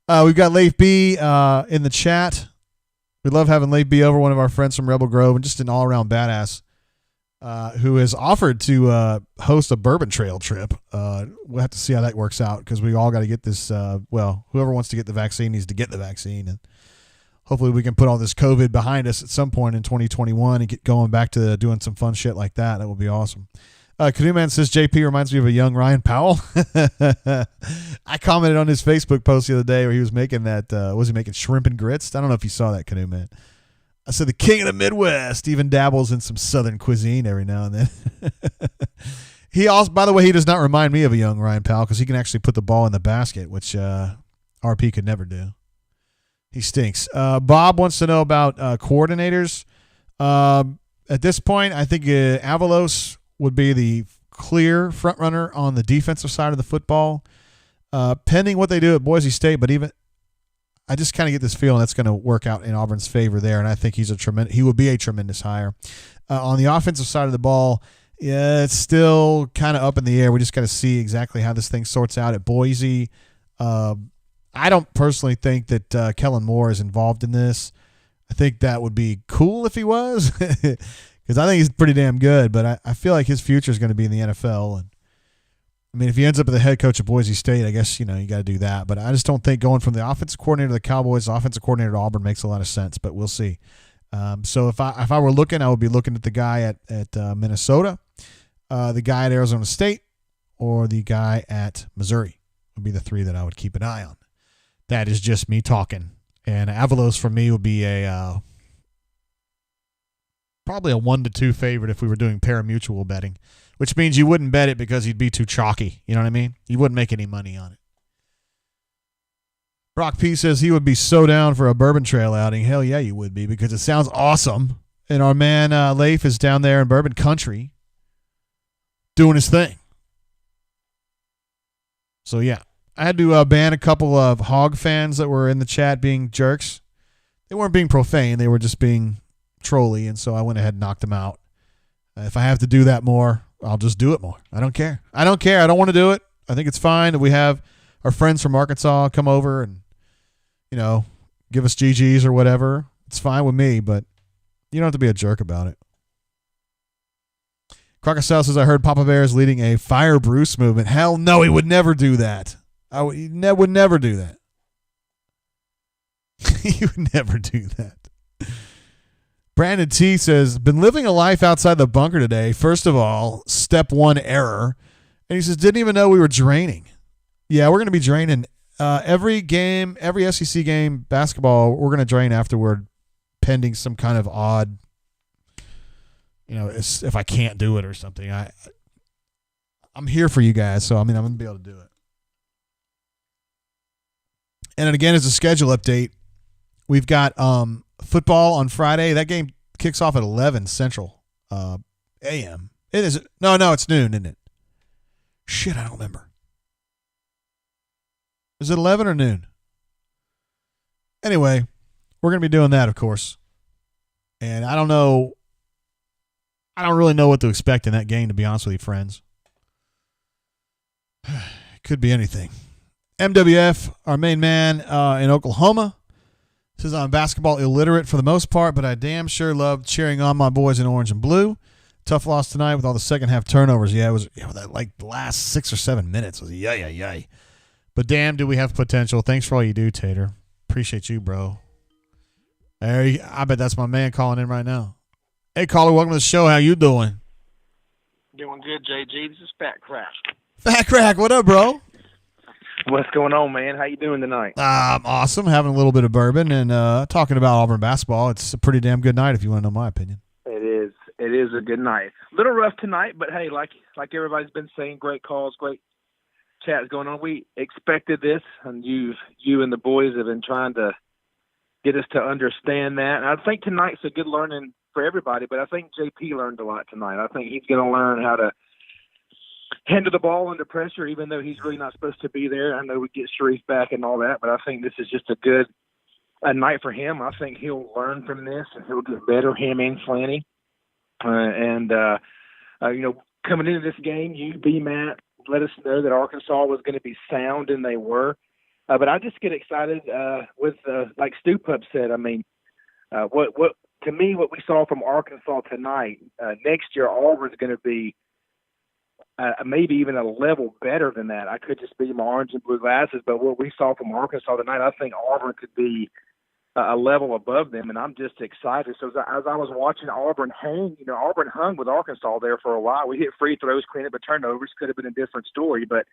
We've got Leif B in the chat. We love having Leif B over, one of our friends from Rebel Grove, and just an all-around badass who has offered to host a Bourbon Trail trip. We'll have to see how that works out, because we all got to get this. Whoever wants to get the vaccine needs to get the vaccine, and hopefully we can put all this COVID behind us at some point in 2021 and get going back to doing some fun shit like that. That would be awesome. Canoe Man says JP reminds me of a young Ryan Powell. I commented on his Facebook post the other day where he was making that, was he making shrimp and grits? I don't know if you saw that, Canoe Man. I said the king of the Midwest even dabbles in some Southern cuisine every now and then. He also, by the way, he does not remind me of a young Ryan Powell, because he can actually put the ball in the basket, which RP could never do. He stinks. Bob wants to know about coordinators. At this point, I think Avalos would be the clear front runner on the defensive side of the football, pending what they do at Boise State. But even I just kind of get this feeling that's going to work out in Auburn's favor there, and I think he would be a tremendous hire. On the offensive side of the ball, yeah, it's still kind of up in the air. We just got to see exactly how this thing sorts out at Boise. I don't personally think that Kellen Moore is involved in this. I think that would be cool if he was, because I think he's pretty damn good, but I feel like his future is going to be in the NFL. And I mean, if he ends up as the head coach of Boise State, I guess, you got to do that. But I just don't think going from the offensive coordinator to the Cowboys, offensive coordinator to Auburn makes a lot of sense, but we'll see. So if I were looking, I would be looking at the guy at Minnesota, the guy at Arizona State, or the guy at Missouri would be the three that I would keep an eye on. That is just me talking. And Avalos for me would be probably a 1-2 favorite if we were doing pari-mutuel betting, which means you wouldn't bet it because he'd be too chalky. You know what I mean? You wouldn't make any money on it. Brock P says he would be so down for a Bourbon Trail outing. Hell yeah, you would be, because it sounds awesome. And our man Leif is down there in Bourbon Country doing his thing. So yeah. I had to ban a couple of Hog fans that were in the chat being jerks. They weren't being profane. They were just being trolly, and so I went ahead and knocked them out. If I have to do that more, I'll just do it more. I don't care. I don't want to do it. I think it's fine that we have our friends from Arkansas come over and, give us GGs or whatever. It's fine with me, but you don't have to be a jerk about it. Crocodile says, I heard Papa Bear is leading a Fire Bruce movement. Hell no, he would never do that. He would never do that. He would never do that. Brandon T says, been living a life outside the bunker today. First of all, step one error. And he says, didn't even know we were draining. Yeah, we're going to be draining. Every game, every SEC game, basketball, we're going to drain afterward, pending some kind of odd, if I can't do it or something. I'm here for you guys, so I'm going to be able to do it. And then again, as a schedule update, we've got football on Friday. That game kicks off at 11 Central a.m. It is. No, it's noon, isn't it? Shit, I don't remember. Is it 11 or noon? Anyway, we're going to be doing that, of course. And I don't know. I don't really know what to expect in that game, to be honest with you, friends. It could be anything. MWF, our main man in Oklahoma, says I'm basketball illiterate for the most part, but I damn sure loved cheering on my boys in orange and blue. Tough loss tonight with all the second half turnovers. Yeah, it was that, like the last 6 or 7 minutes was yay. But damn, do we have potential. Thanks for all you do, Tater. Appreciate you, bro. I bet that's my man calling in right now. Hey, caller, welcome to the show. How you doing? Doing good, JG. This is Fat Crack. Fat Crack, what up, bro? What's going on, man? How you doing tonight? I'm awesome. Having a little bit of bourbon and talking about Auburn basketball. It's a pretty damn good night if you want to know my opinion. It is. It is a good night. A little rough tonight, but hey, like everybody's been saying, great calls, great chats going on. We expected this, and you and the boys have been trying to get us to understand that. And I think tonight's a good learning for everybody, but I think JP learned a lot tonight. I think he's going to learn how to handle the ball under pressure, even though he's really not supposed to be there. I know we get Sharif back and all that, but I think this is just a night for him. I think he'll learn from this, and he'll get better, him and Flanny. Coming into this game, you, B-Matt, let us know that Arkansas was going to be sound, and they were. But I just get excited with, like Stu Pup said, I mean, what to me, what we saw from Arkansas tonight, next year Auburn's going to be maybe even a level better than that. I could just be my orange and blue glasses, but what we saw from Arkansas tonight, I think Auburn could be a level above them, and I'm just excited. So as I was watching Auburn hang, Auburn hung with Arkansas there for a while. We hit free throws, cleaned up turnovers, could have been a different story, but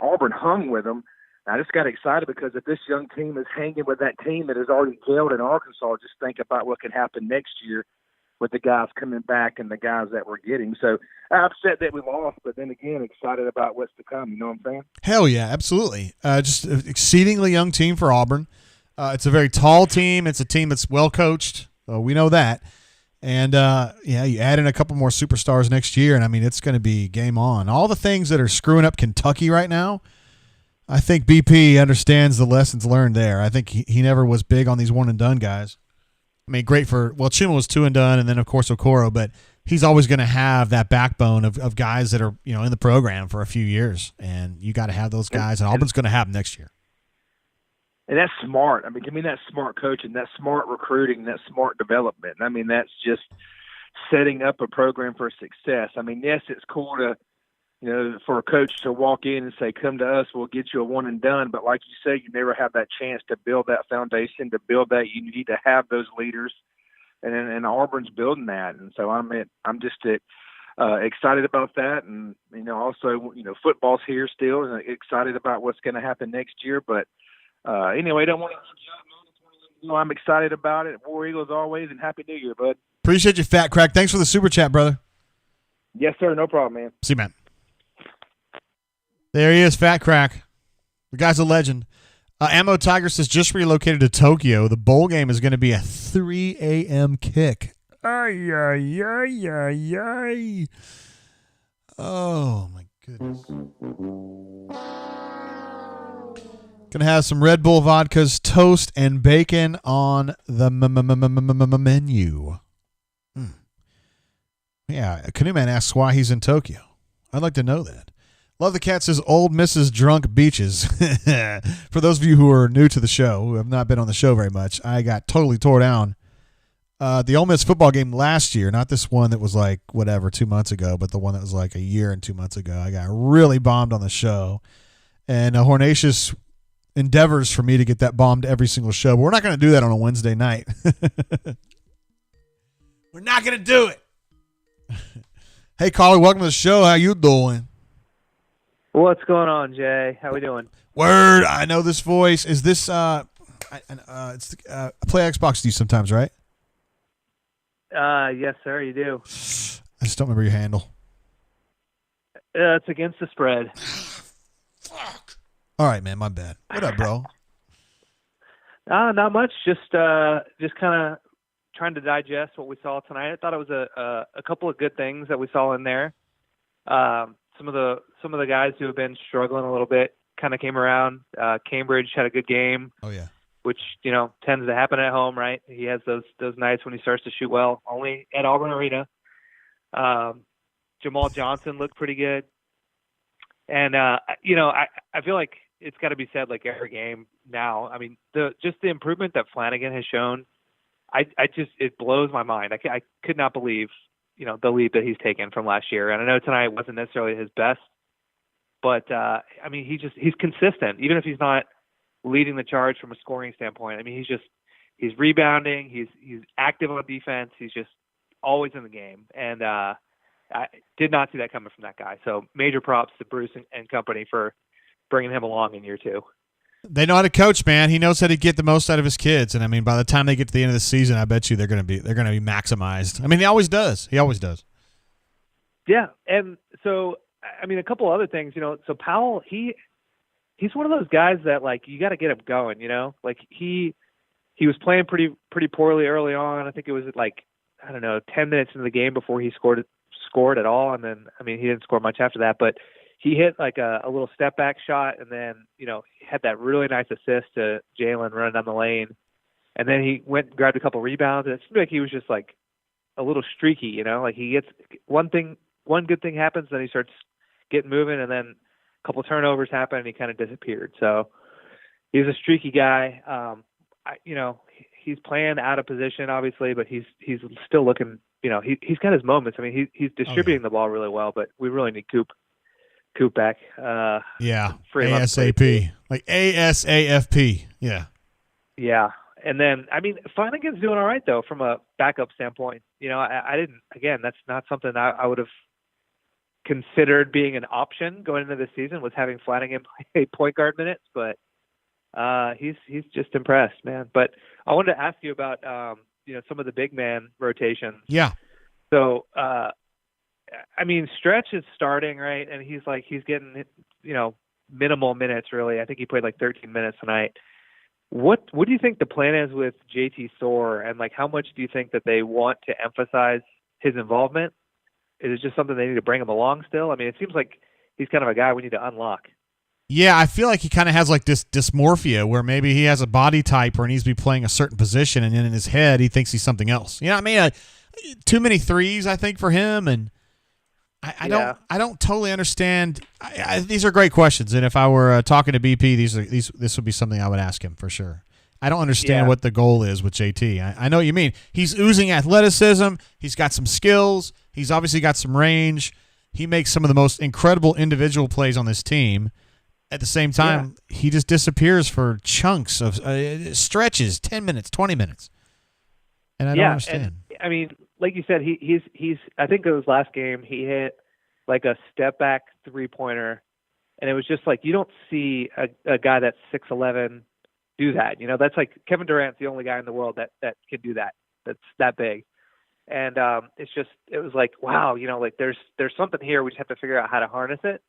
Auburn hung with them. I just got excited because if this young team is hanging with that team that has already gelled in Arkansas, just think about what can happen next year with the guys coming back and the guys that we're getting. So I'm upset that we lost, but then again, excited about what's to come. You know what I'm saying? Hell yeah, absolutely. Just an exceedingly young team for Auburn. It's a very tall team. It's a team that's well coached. We know that. And, you add in a couple more superstars next year, and, I mean, it's going to be game on. All the things that are screwing up Kentucky right now, I think BP understands the lessons learned there. I think he never was big on these one-and-done guys. I mean, great Chima was 2-and-done, and then, of course, Okoro, but he's always going to have that backbone of guys that are, in the program for a few years, and you got to have those guys, and Auburn's going to have them next year. And that's smart. I mean, give me that smart coaching, that smart recruiting, that smart development. I mean, that's just setting up a program for success. I mean, yes, it's cool to, for a coach to walk in and say, come to us, we'll get you a one and done. But like you say, you never have that chance to build that foundation, to build that. You need to have those leaders. And Auburn's building that. And so I'm just excited about that. And, also, football's here still, and excited about what's going to happen next year. But, anyway, don't want to. I'm excited about it. War Eagles always, and Happy New Year, bud. Appreciate you, Fat Crack. Thanks for the super chat, brother. Yes, sir. No problem, man. See you, man. There he is, Fat Crack. The guy's a legend. Ammo Tiger says just relocated to Tokyo. The bowl game is going to be a 3 a.m. kick. Ay, ay, ay, ay, ay. Oh, my goodness. Gonna have some Red Bull vodkas, toast, and bacon on the menu. Yeah, Canoe Man asks why he's in Tokyo. I'd like to know that. Love the Cat says old Mrs. Drunk Beaches. For those of you who are new to the show, who have not been on the show very much, I got totally tore down. The Ole Miss football game last year, not this one that was like 2 months ago, but the one that was like a year and 2 months ago. I got really bombed on the show. And Hornatius endeavors for me to get that bombed every single show, but we're not going to do that on a Wednesday night. We're not going to do it. Hey, caller, welcome to the show. How you doing? What's going on, Jay? How we doing? Word. I know this voice. Is this it's play Xbox to you sometimes, right? Yes, sir. You do. I just don't remember your handle. It's against the spread. Fuck. All right, man. My bad. What up, bro? Not much. Just kind of trying to digest what we saw tonight. I thought it was a couple of good things that we saw in there. Some of the guys who have been struggling a little bit kind of came around. Cambridge had a good game. Oh yeah. Which, tends to happen at home, right? He has those nights when he starts to shoot well, only at Auburn Arena. Jamal Johnson looked pretty good. And, I feel like it's got to be said, like, every game now. I mean, the improvement that Flanagan has shown, it blows my mind. I could not believe, the leap that he's taken from last year. And I know tonight wasn't necessarily his best, but, he's consistent, even if he's not leading the charge from a scoring standpoint. I mean, he's rebounding. He's active on defense. He's just always in the game. And I did not see that coming from that guy. So major props to Bruce and company for bringing him along in year 2. They know how to coach, man. He knows how to get the most out of his kids. And I mean, by the time they get to the end of the season, I bet you they're going to be maximized. I mean, he always does. Yeah. And so, I mean, a couple other things, so Powell, he's one of those guys that, like, you got to get him going, like he was playing pretty poorly early on. I think it was like, 10 minutes into the game before he scored at all. And then, I mean, he didn't score much after that, but he hit like a little step back shot. And then, he had that really nice assist to Jalen running down the lane. And then he went and grabbed a couple rebounds. And it seemed like he was just like a little streaky, like he gets one good thing happens, then he starts getting moving, and then couple turnovers happened and he kind of disappeared. So he's a streaky guy. He's playing out of position, obviously, but he's still looking, he's got his moments. I mean, he's distributing the ball really well, but we really need Coop back. ASAP. Like ASAFP. Yeah. Yeah. And then, I mean, Flanagan's doing all right, though, from a backup standpoint. That's not something I would have considered being an option going into the season, was having Flanagan play point guard minutes, but he's just impressed, man. But I wanted to ask you about some of the big man rotations. Yeah. So I mean, Stretch is starting, right, and he's getting minimal minutes really. I think he played like 13 minutes tonight. What do you think the plan is with JT Thor, and like how much do you think that they want to emphasize his involvement? Is it just something they need to bring him along still? I mean, it seems like he's kind of a guy we need to unlock. Yeah, I feel like he kind of has like this dysmorphia where maybe he has a body type where he needs to be playing a certain position, and then in his head he thinks he's something else. You know what I mean? Too many threes, I think, for him, and I don't totally understand. These are great questions, and if I were talking to BP, this would be something I would ask him for sure. I don't understand what the goal is with JT. I know what you mean. He's oozing athleticism. He's got some skills. He's obviously got some range. He makes some of the most incredible individual plays on this team. At the same time, he just disappears for chunks of stretches, 10 minutes, 20 minutes. And I don't understand. And, I mean, like you said, he's. I think it was last game, he hit like a step back 3-pointer, and it was just like, you don't see a guy that's 6'11" do that. That's like Kevin Durant's the only guy in the world that can do that. That's that big. And it was like, wow, like there's something here. We just have to figure out how to harness it.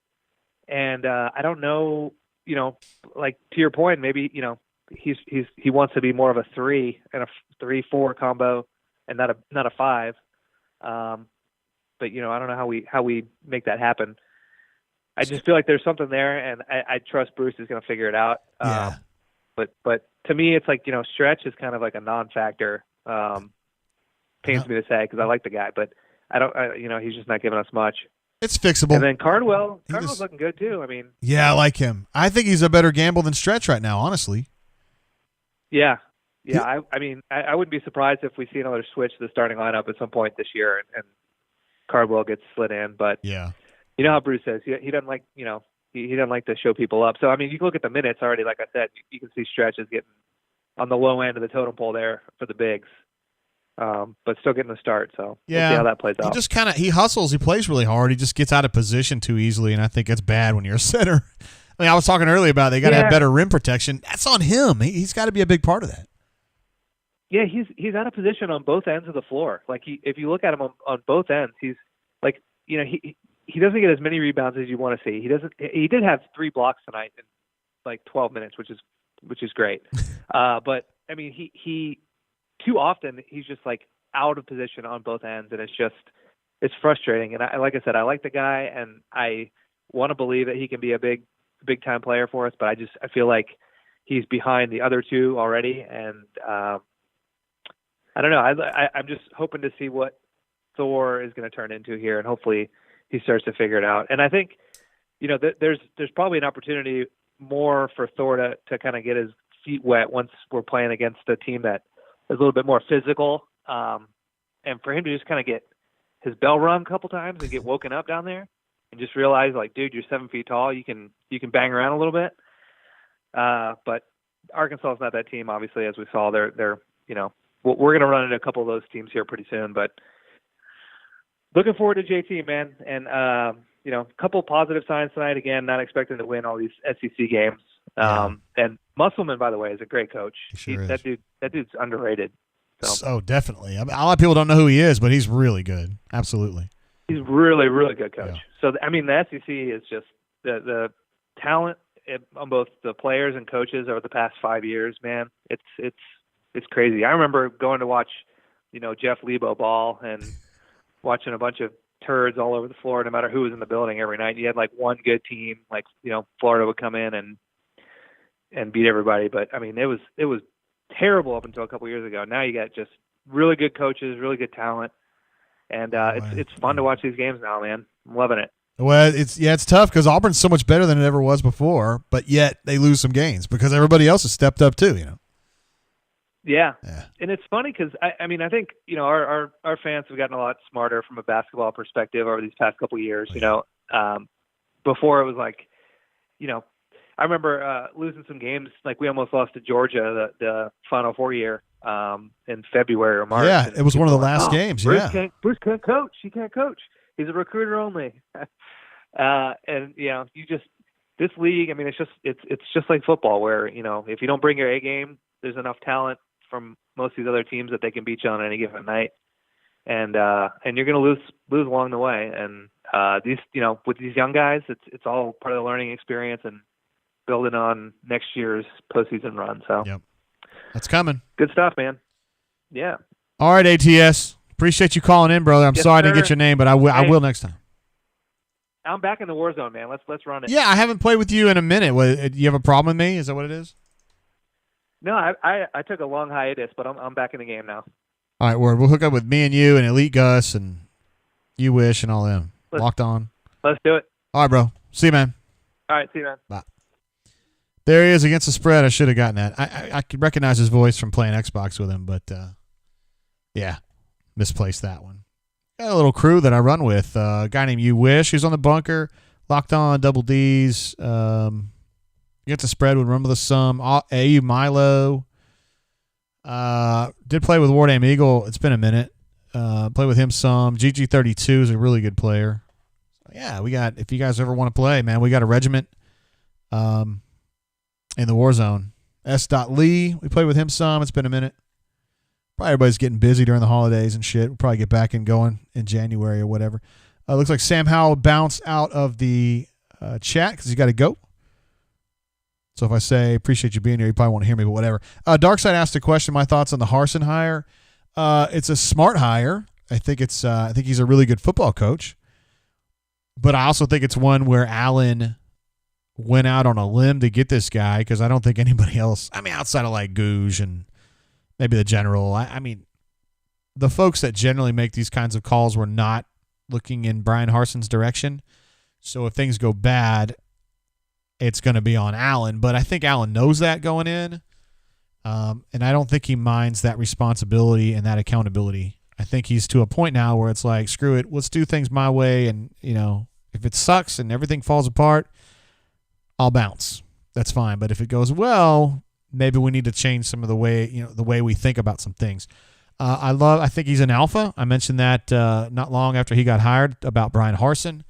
And I don't know, like to your point, maybe, he wants to be more of a 3 and a 3-4 combo and not a 5. But I don't know how we make that happen. I just feel like there's something there, and I trust Bruce is going to figure it out. Yeah. But to me, it's like, Stretch is kind of like a non-factor. Pains me to say because I like the guy, but I don't. He's just not giving us much. It's fixable. And then Cardwell's looking good too. I mean, yeah, I like him. I think he's a better gamble than Stretch right now, honestly. Yeah. I mean, I wouldn't be surprised if we see another switch to the starting lineup at some point this year, and Cardwell gets slid in. But yeah, you know how Bruce says he doesn't like he doesn't like to show people up. So I mean, you can look at the minutes already. Like I said, you can see Stretch is getting on the low end of the totem pole there for the bigs. But still getting the start, so we'll see how that plays out. He just he hustles, he plays really hard, he just gets out of position too easily, and I think that's bad when you're a center. I mean, I was talking earlier about they got to have better rim protection. That's on him. He's got to be a big part of that. Yeah, he's out of position on both ends of the floor. Like if you look at him on both ends, he's like, he doesn't get as many rebounds as you want to see. He did have 3 blocks tonight in like 12 minutes, which is great. But I mean, too often he's just like out of position on both ends, and it's frustrating. And like I said, I like the guy, and I want to believe that he can be a big time player for us, but I feel like he's behind the other two already, and I don't know. I'm just hoping to see what Thor is going to turn into here, and hopefully he starts to figure it out. And I think, there's probably an opportunity more for Thor to kind of get his feet wet once we're playing against a team that is a little bit more physical, and for him to just kind of get his bell rung a couple times and get woken up down there and just realize, like, dude, you're 7 feet tall. You can bang around a little bit. But Arkansas is not that team, obviously, as we saw. They're we're going to run into a couple of those teams here pretty soon. But looking forward to JT, man. And, a couple of positive signs tonight. Again, not expecting to win all these SEC games. And Musselman, by the way, is a great coach. That dude's underrated. So definitely. A lot of people don't know who he is, but he's really good. Absolutely. He's really, really good coach. Yeah. So, the SEC is just the talent on both the players and coaches over the past 5 years, man. It's crazy. I remember going to watch, Jeff Lebo ball and watching a bunch of turds all over the floor, no matter who was in the building every night. You had like one good team, like, Florida would come in and beat everybody. But I mean, it was terrible up until a couple years ago. Now you got just really good coaches, really good talent. And it's fun to watch these games now, man. I'm loving it. Well, it's tough because Auburn's so much better than it ever was before, but yet they lose some games because everybody else has stepped up too, Yeah. And it's funny because, I think, our fans have gotten a lot smarter from a basketball perspective over these past couple of years. Before it was like, I remember losing some games, like we almost lost to Georgia the Final Four year in February or March. Yeah, it was one of the last games. Bruce can't coach. He can't coach. He's a recruiter only. And this league. I mean, it's just like football, where if you don't bring your A game, there's enough talent from most of these other teams that they can beat you on any given night, and you're going to lose along the way. And these with these young guys, it's all part of the learning experience and building on next year's postseason run. So yep, that's coming. Good stuff, man. Yeah. All right, ATS. Appreciate you calling in, brother. I'm sorry I didn't get your name, but I will next time. I'm back in the war zone, man. Let's run it. Yeah, I haven't played with you in a minute. Do you have a problem with me? Is that what it is? No, I took a long hiatus, but I'm back in the game now. All right, Ward. We'll hook up with me and you and Elite Gus and You Wish and all them. Locked on. Let's do it. All right, bro. See you, man. All right, see you, man. Bye. There he is against the spread. I should have gotten that. I could recognize his voice from playing Xbox with him, but yeah, misplaced that one. Got a little crew that I run with. A guy named You Wish, who's on the bunker, locked on, double D's. Against the spread would remember the sum. AU Milo. Did play with Ward Am Eagle. It's been a minute. Play with him some. GG32 is a really good player. Yeah, we got, if you guys ever want to play, man, we got a regiment in the war zone. S. Lee, we played with him some. It's been a minute. Probably everybody's getting busy during the holidays and shit. We'll probably get back and going in January or whatever. Looks like Sam Howell bounced out of the chat because he's got to go. So if I say appreciate you being here, you probably won't hear me, but whatever. Darkside asked a question. My thoughts on the Harsin hire. It's a smart hire. I think he's a really good football coach. But I also think it's one where Allen went out on a limb to get this guy because I don't think anybody else, I mean, outside of like Gouge and maybe the general, I mean, the folks that generally make these kinds of calls were not looking in Brian Harsin's direction. So if things go bad, it's going to be on Allen. But I think Allen knows that going in. And I don't think he minds that responsibility and that accountability. I think he's to a point now where it's like, screw it, let's do things my way. And, if it sucks and everything falls apart, I'll bounce. That's fine. But if it goes well, maybe we need to change some of the way we think about some things. I think he's an alpha. I mentioned that not long after he got hired about Brian Harsin.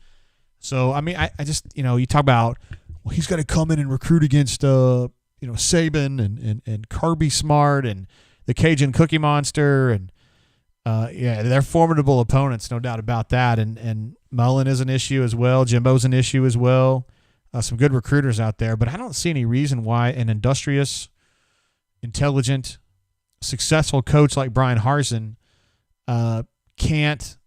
So, I mean, I just, you talk about, well, he's got to come in and recruit against, Saban and Kirby Smart and the Cajun Cookie Monster. And, they're formidable opponents, no doubt about that. And Mullen is an issue as well. Jimbo's an issue as well. Some good recruiters out there. But I don't see any reason why an industrious, intelligent, successful coach like Brian Harsin can't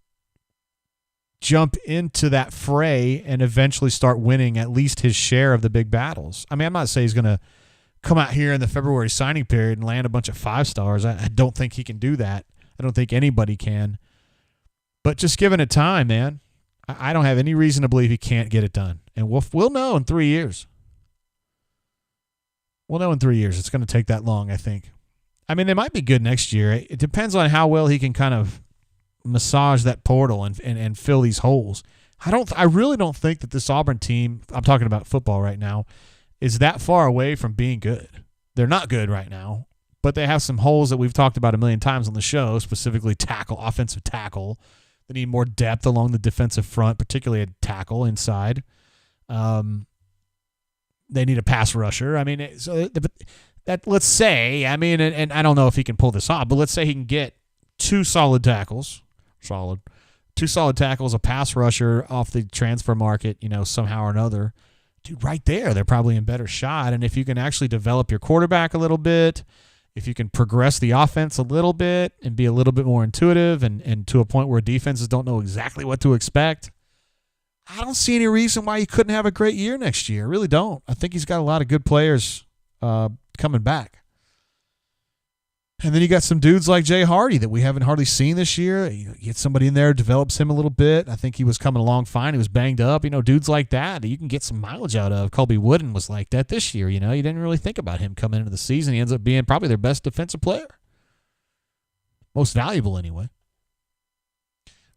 jump into that fray and eventually start winning at least his share of the big battles. I mean, I'm not saying he's going to come out here in the February signing period and land a bunch of 5-stars. I don't think he can do that. I don't think anybody can. But just given it time, man, I don't have any reason to believe he can't get it done. And we'll know in 3 years. We'll know in 3 years. It's going to take that long, I think. I mean, they might be good next year. It depends on how well he can kind of massage that portal and fill these holes. I really don't think that this Auburn team, I'm talking about football right now, is that far away from being good. They're not good right now, but they have some holes that we've talked about a million times on the show, specifically offensive tackle. They need more depth along the defensive front, particularly a tackle inside. They need a pass rusher. I mean, let's say, I mean, and I don't know if he can pull this off, but let's say he can get two solid tackles, a pass rusher off the transfer market, somehow or another. Dude, right there, they're probably in better shot. And if you can actually develop your quarterback a little bit, if you can progress the offense a little bit and be a little bit more intuitive and to a point where defenses don't know exactly what to expect, I don't see any reason why he couldn't have a great year next year. I really don't. I think he's got a lot of good players coming back. And then you got some dudes like Jay Hardy that we haven't hardly seen this year. You get somebody in there, develops him a little bit. I think he was coming along fine. He was banged up. Dudes like that you can get some mileage out of. Colby Wooden was like that this year. You didn't really think about him coming into the season. He ends up being probably their best defensive player. Most valuable anyway.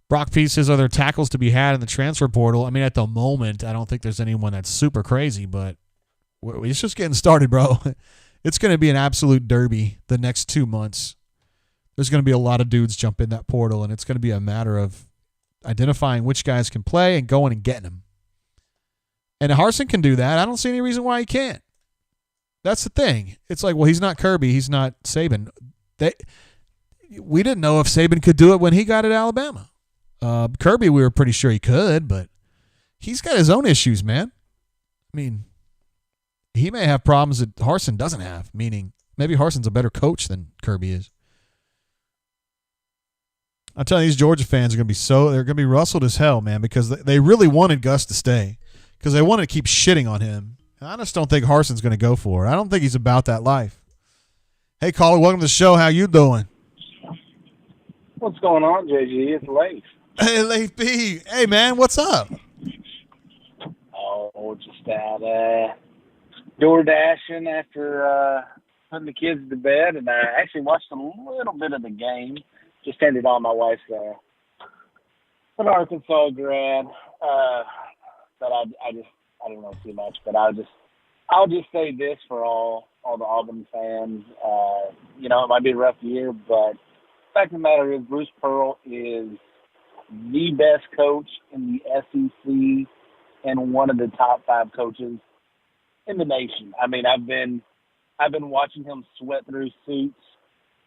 Brock Peace says, are there tackles to be had in the transfer portal? I mean, at the moment, I don't think there's anyone that's super crazy, but it's just getting started, bro. It's going to be an absolute derby the next 2 months. There's going to be a lot of dudes jump in that portal, and it's going to be a matter of identifying which guys can play and going and getting them. And Harsin can do that. I don't see any reason why he can't. That's the thing. It's like, well, he's not Kirby. He's not Saban. We didn't know if Saban could do it when he got at Alabama. Kirby, we were pretty sure he could, but he's got his own issues, man. I mean, he may have problems that Harsin doesn't have, meaning maybe Harsin's a better coach than Kirby is. I'm telling you, these Georgia fans are going to be rustled as hell, man, because they really wanted Gus to stay because they wanted to keep shitting on him. And I just don't think Harsin's going to go for it. I don't think he's about that life. Hey, caller, welcome to the show. How you doing? What's going on, JG? It's Leif. Hey, Leif B. Hey, man, what's up? Oh, just out door dashing after putting the kids to bed, and I actually watched a little bit of the game. Just ended on my wife's an Arkansas grad, but I don't know too much. But I'll just say this for all the Auburn fans. It might be a rough year, but the fact of the matter is Bruce Pearl is the best coach in the SEC and one of the top 5 coaches in the nation. I mean, I've been watching him sweat through suits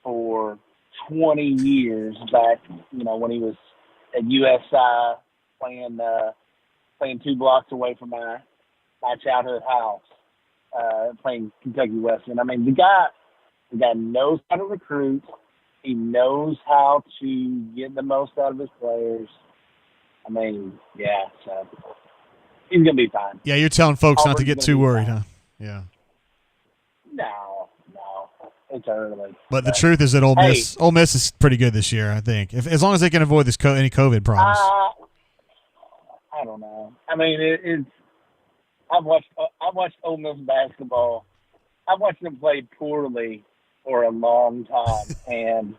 for 20 years back, when he was at USI playing 2 blocks away from my childhood house, playing Kentucky Western. I mean, the guy knows how to recruit. He knows how to get the most out of his players. I mean, yeah, so he's going to be fine. Yeah, you're telling folks not to get too worried, huh? Yeah. No, it's early. But the truth is that Ole Miss is pretty good this year, I think. As long as they can avoid this any COVID problems. I don't know. I mean, I've watched Ole Miss basketball. I've watched them play poorly for a long time, and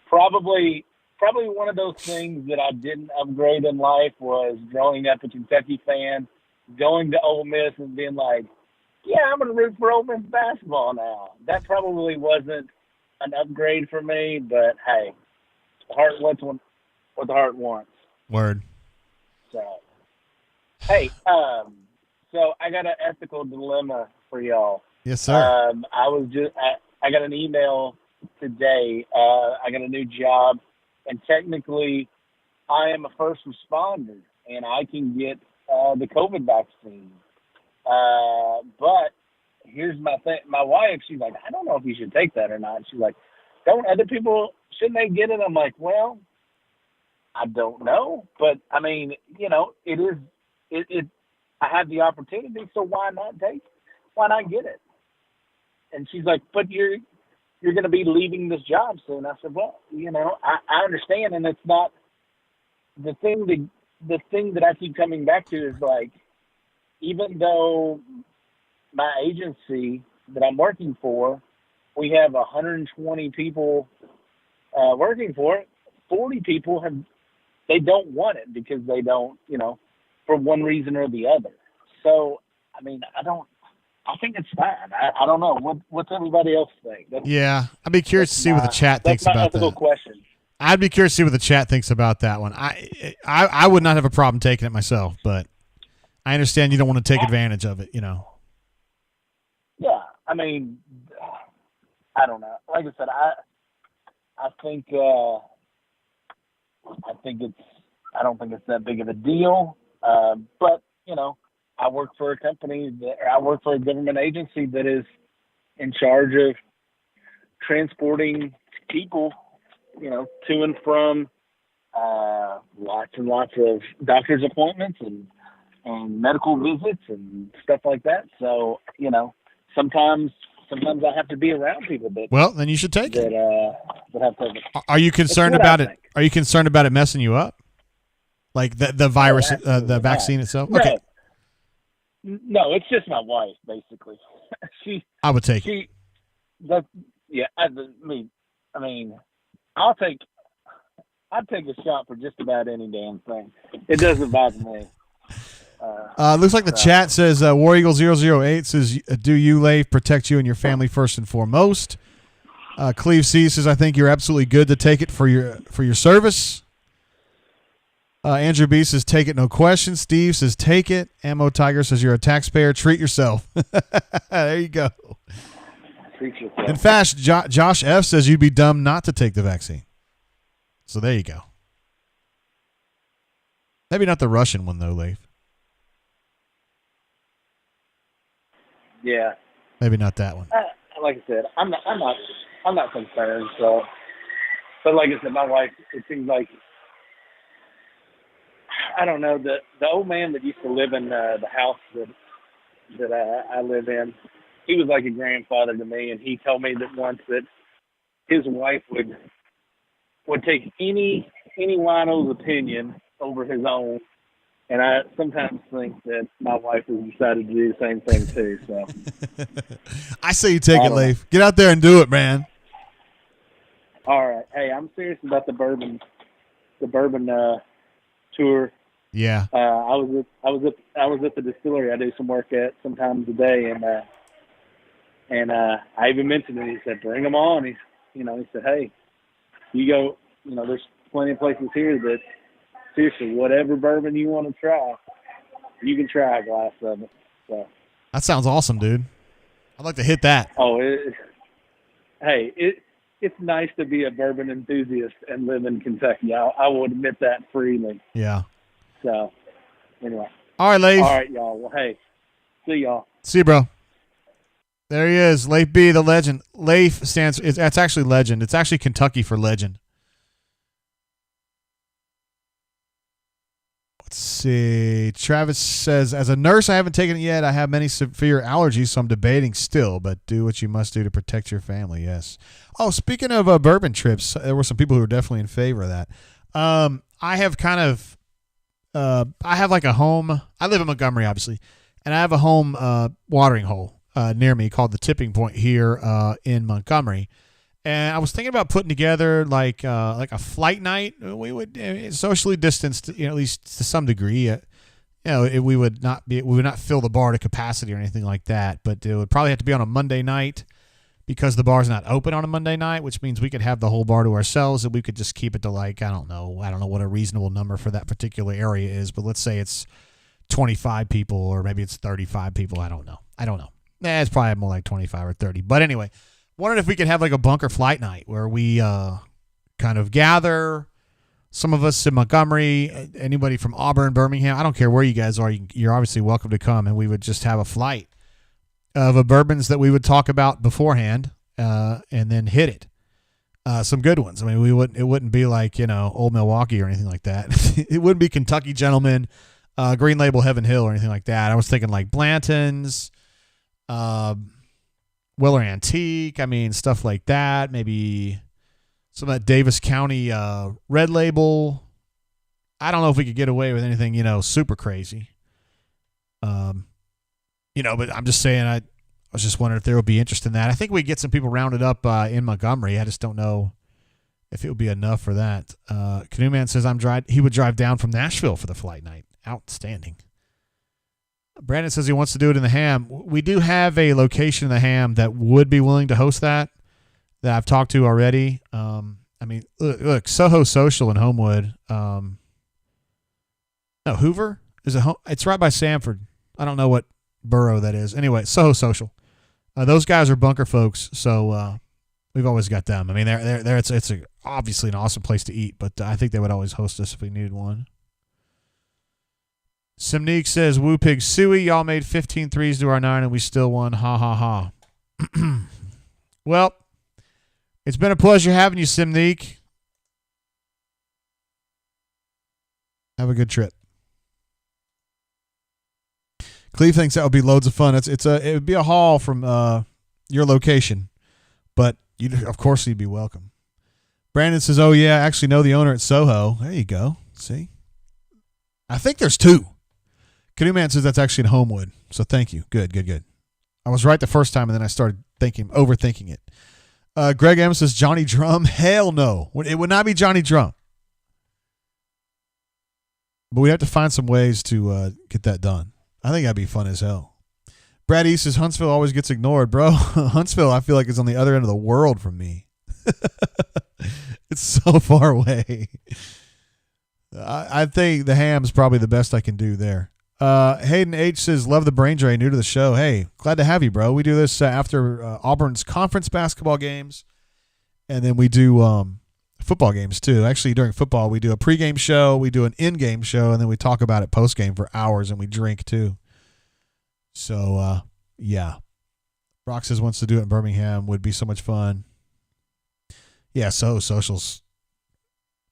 probably one of those things that I didn't upgrade in life was growing up a Kentucky fan, going to Ole Miss and being like, yeah, I'm going to root for Ole Miss basketball now. That probably wasn't an upgrade for me, but hey, the heart wants what the heart wants. Word. So, hey, so I got an ethical dilemma for y'all. Yes, sir. I got an email today. I got a new job, and technically, I am a first responder, and I can get the COVID vaccine. But here's my thing. My wife, she's like, I don't know if you should take that or not. She's like, don't other people, shouldn't they get it? I'm like, well, I don't know. But, I mean, you know, I have the opportunity, so why not take it? Why not get it? And she's like, but you're going to be leaving this job soon. I said, well, you know, I understand, and it's not the thing that I keep coming back to is like, even though my agency that I'm working for, we have 120 people working for it. 40 people they don't want it because they don't, you know, for one reason or the other. So, I mean, I think it's fine. I don't know. What's everybody else think? Yeah, I'd be curious to see what the chat thinks about that. That's a good question. I'd be curious to see what the chat thinks about that one. I would not have a problem taking it myself, but I understand you don't want to take advantage of it, you know. Yeah, I mean, I don't know. Like I said, I think I don't think it's that big of a deal. But you know, I work for a government agency that is in charge of transporting people, you know, to and from lots and lots of doctor's appointments and medical visits and stuff like that. So, you know, sometimes I have to be around people that. Well, then you should take it. That have COVID. Are you concerned about it? Are you concerned about it messing you up? Like the virus, the vaccine itself? No. Okay. No, it's just my wife, basically. I would take it. I mean, I'd take a shot for just about any damn thing. It doesn't bother me. Looks like the chat says War Eagle 008 says, do you, Leif, protect you and your family first and foremost? Cleve C says, I think you're absolutely good to take it for your service. Andrew B says, take it, no question. Steve says, take it. Ammo Tiger says, you're a taxpayer. Treat yourself. There you go. Treat yourself. In fact, Josh F says you'd be dumb not to take the vaccine. So there you go. Maybe not the Russian one, though, Leif. Yeah. Maybe not that one. Like I said, I'm not concerned. So, but like I said, my wife, it seems like, I don't know, the old man that used to live in the house that I live in, he was like a grandfather to me, and he told me that once that his wife would take any wino's opinion over his own, and I sometimes think that my wife has decided to do the same thing too. So I say you take it, Leif. Get out there and do it, man. All right, hey, I'm serious about the bourbon tour. Yeah. I was at the distillery I do some work at sometimes a day, and I even mentioned it. He said, "Bring them on." He said, "Hey, you go. You know, there's plenty of places here that seriously, whatever bourbon you want to try, you can try a glass of it." So that sounds awesome, dude. I'd like to hit that. Oh, it's nice to be a bourbon enthusiast and live in Kentucky. I will admit that freely. Yeah. So, anyway. All right, Leif. All right, y'all. Well, hey, see y'all. See you, bro. There he is, Leif B, the legend. Leif that's actually legend. It's actually Kentucky for legend. Let's see. Travis says, as a nurse, I haven't taken it yet. I have many severe allergies, so I'm debating still, but do what you must do to protect your family, yes. Oh, speaking of bourbon trips, there were some people who were definitely in favor of that. I have I have like a home. I live in Montgomery, obviously, and I have a home watering hole near me called the Tipping Point here in Montgomery. And I was thinking about putting together like a flight night. We would socially distanced, at least to some degree. We would not fill the bar to capacity or anything like that. But it would probably have to be on a Monday night because the bar's not open on a Monday night, which means we could have the whole bar to ourselves, and we could just keep it to like I don't know what a reasonable number for that particular area is. But let's say it's 25 people or maybe it's 35 people. I don't know. It's probably more like 25 or 30. But anyway. Wondered if we could have like a bunker flight night where we kind of gather, some of us in Montgomery, anybody from Auburn, Birmingham. I don't care where you guys are. You're obviously welcome to come, and we would just have a flight of bourbons that we would talk about beforehand and then hit it. some good ones. I mean, it wouldn't be like, Old Milwaukee or anything like that. It wouldn't be Kentucky Gentlemen, Green Label Heaven Hill or anything like that. I was thinking like Blanton's, Weller Antique. I mean, stuff like that. Maybe some of that Davis County Red Label. I don't know if we could get away with anything, super crazy. But I'm just saying, I was just wondering if there would be interest in that. I think we get some people rounded up in Montgomery. I just don't know if it would be enough for that. Canoe Man says he would drive down from Nashville for the flight night. Outstanding. Brandon says he wants to do it in the Ham. We do have a location in the Ham that would be willing to host that I've talked to already. Look, Soho Social in Homewood. No, Hoover? It's right by Sanford. I don't know what borough that is. Anyway, Soho Social. Those guys are bunker folks, so we've always got them. I mean, they're it's obviously an awesome place to eat, but I think they would always host us if we needed one. Simnique says, Woo Pig Suey, y'all made 15 threes to our 9 and we still won. Ha, ha, ha. Well, it's been a pleasure having you, Simnique. Have a good trip. Cleve thinks that would be loads of fun. It would be a haul from your location, but of course you'd be welcome. Brandon says, oh yeah, I actually know the owner at Soho. There you go. See? I think there's 2. Canoe Man says that's actually in Homewood. So thank you. Good. I was right the first time, and then I started overthinking it. Greg M says Johnny Drum. Hell no. It would not be Johnny Drum. But we have to find some ways to get that done. I think that'd be fun as hell. Brad East says Huntsville always gets ignored, bro. Huntsville, I feel like, is on the other end of the world from me. It's so far away. I think the Ham's probably the best I can do there. Hayden H says, love the brain drain, new to the show. Hey, glad to have you, bro. We do this after Auburn's conference basketball games, and then we do football games too. Actually, during football, we do a pregame show, we do an in-game show, and then we talk about it postgame for hours, and we drink too. So, yeah. Brock says wants to do it in Birmingham. Would be so much fun. Yeah, so socials.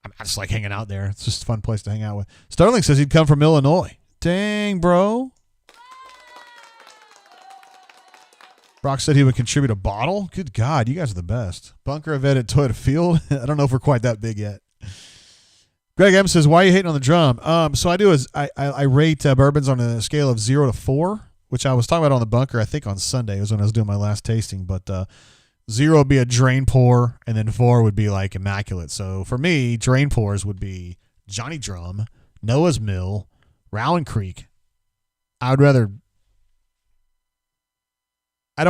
I just like hanging out there. It's just a fun place to hang out with. Sterling says he'd come from Illinois. Dang, bro. Brock said he would contribute a bottle. Good God, you guys are the best. Bunker event at Toyota Field. I don't know if we're quite that big yet. Greg M says, why are you hating on the drum? So I do is I rate bourbons on a scale of 0 to 4, which I was talking about on the bunker, I think on Sunday was when I was doing my last tasting. But 0 would be a drain pour, and then 4 would be like immaculate. So for me, drain pours would be Johnny Drum, Noah's Mill, Rowan Creek. I don't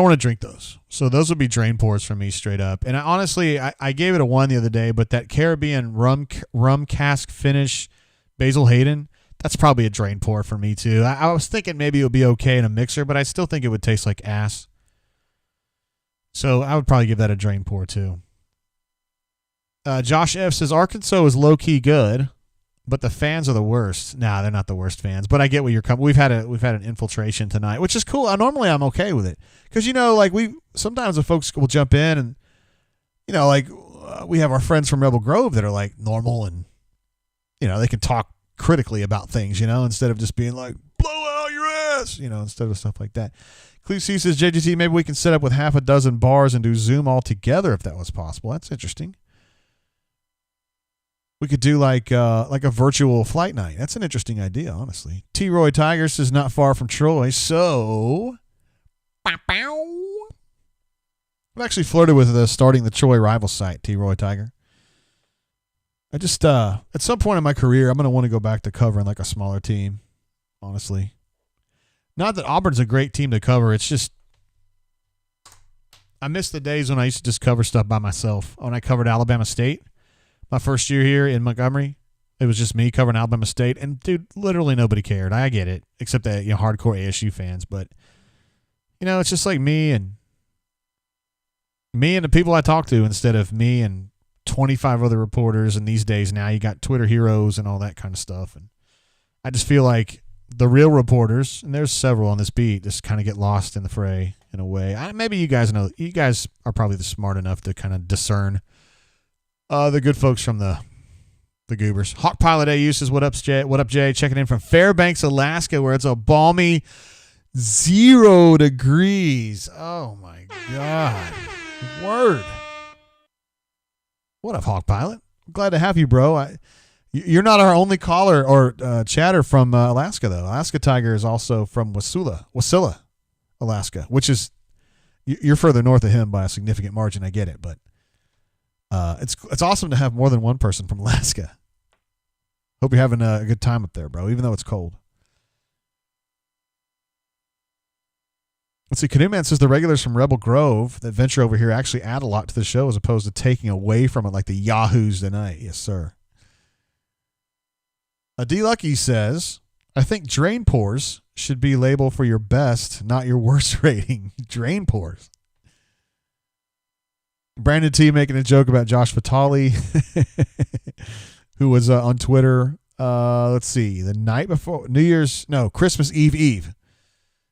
want to drink those. So those would be drain pours for me straight up. And I gave it a 1 the other day, but that Caribbean rum cask finish Basil Hayden, that's probably a drain pour for me too. I was thinking maybe it would be okay in a mixer, but I still think it would taste like ass. So I would probably give that a drain pour too. Josh F says Arkansas is low key good, but the fans are the worst. Nah, they're not the worst fans. But I get where you're coming. We've had an infiltration tonight, which is cool. Normally I'm okay with it because sometimes the folks will jump in and we have our friends from Rebel Grove that are like normal and they can talk critically about things instead of just being like blow out your ass instead of stuff like that. Cleve C says JGT, maybe we can set up with half a dozen bars and do Zoom all together if that was possible. That's interesting. We could do like a virtual flight night. That's an interesting idea, honestly. T. Roy Tigers is not far from Troy, so I've actually flirted with starting the Troy rival site, T. Roy Tiger. I just at some point in my career, I'm going to want to go back to covering like a smaller team, honestly. Not that Auburn's a great team to cover. It's just I miss the days when I used to just cover stuff by myself. When I covered Alabama State. My first year here in Montgomery, it was just me covering Alabama State, and dude, literally nobody cared. I get it, except that hardcore ASU fans. But it's just like me and the people I talk to instead of me and 25 other reporters. And these days now, you got Twitter heroes and all that kind of stuff. And I just feel like the real reporters, and there's several on this beat, just kind of get lost in the fray in a way. Maybe you guys know. You guys are probably smart enough to kind of discern The good folks from the Goobers. Hawk Pilot AU says, what up, Jay? What up, Jay? Checking in from Fairbanks, Alaska, where it's a balmy 0 degrees. Oh, my God. Word. What up, Hawk Pilot? Glad to have you, bro. You're not our only caller or chatter from Alaska, though. Alaska Tiger is also from Wasilla, Alaska, which is, you're further north of him by a significant margin. I get it, but it's awesome to have more than one person from Alaska. Hope you're having a good time up there, bro, even though it's cold. Let's see. Canoe Man says the regulars from Rebel Grove that venture over here actually add a lot to the show as opposed to taking away from it like the Yahoos tonight. Yes, sir. D. Lucky says, I think drain pores should be labeled for your best, not your worst rating. Drain pores. Brandon T making a joke about Josh Vitale, who was on Twitter, let's see, the night before Christmas Eve,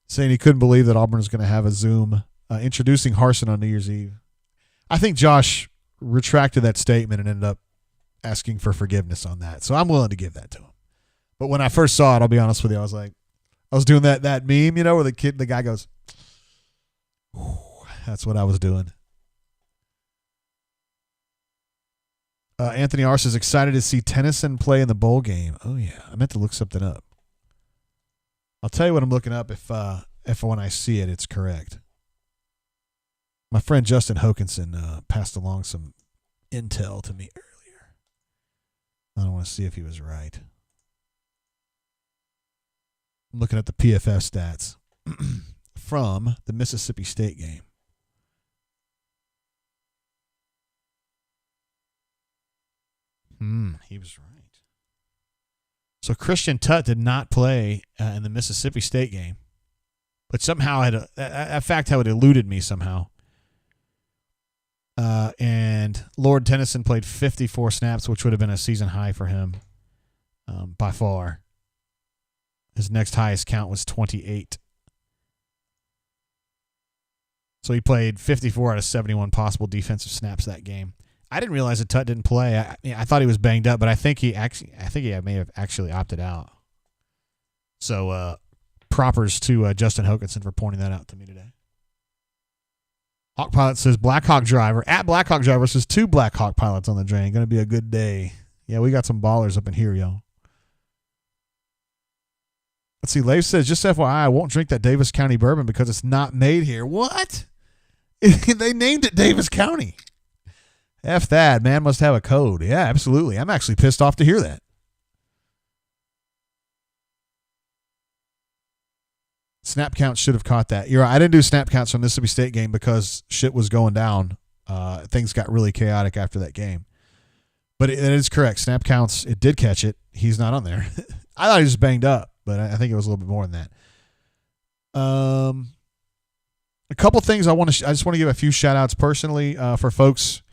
saying he couldn't believe that Auburn was going to have a Zoom introducing Harsin on New Year's Eve. I think Josh retracted that statement and ended up asking for forgiveness on that. So I'm willing to give that to him. But when I first saw it, I'll be honest with you, I was doing that meme, where the guy goes, that's what I was doing. Anthony Arce is excited to see Tennyson play in the bowl game. Oh, yeah. I meant to look something up. I'll tell you what I'm looking up if when I see it, it's correct. My friend Justin Hokinson passed along some intel to me earlier. I don't want to see if he was right. I'm looking at the PFF stats from the Mississippi State game. He was right. So Christian Tutt did not play in the Mississippi State game, but somehow that fact had eluded me somehow. And Lord Tennyson played 54 snaps, which would have been a season high for him by far. His next highest count was 28. So he played 54 out of 71 possible defensive snaps that game. I didn't realize that Tutt didn't play. I thought he was banged up, but I think he may have actually opted out. So propers to Justin Hokinson for pointing that out to me today. Hawk Pilot says Blackhawk Driver. At Blackhawk Driver says 2 Blackhawk Pilots on the drain. Going to be a good day. Yeah, we got some ballers up in here, y'all. Let's see. Leif says, just FYI, I won't drink that Davis County bourbon because it's not made here. What? They named it Davis County. F that. Man must have a code. Yeah, absolutely. I'm actually pissed off to hear that. Snap counts should have caught that. You're right. I didn't do snap counts from the Mississippi State game because shit was going down. Things got really chaotic after that game. But it is correct. Snap counts, it did catch it. He's not on there. I thought he was banged up, but I think it was a little bit more than that. A couple things I just want to give a few shout outs personally for folks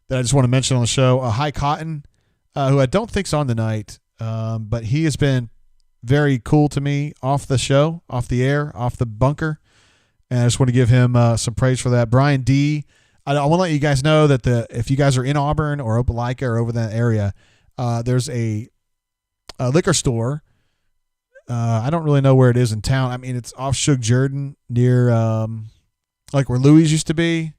that I just want to mention on the show. High Cotton, who I don't think's on tonight, but he has been very cool to me off the show, off the air, off the bunker, and I just want to give him some praise for that. Brian D., I want to let you guys know that if you guys are in Auburn or Opelika or over that area, there's a liquor store. I don't really know where it is in town. I mean, it's off Shug Jordan near like where Louis used to be.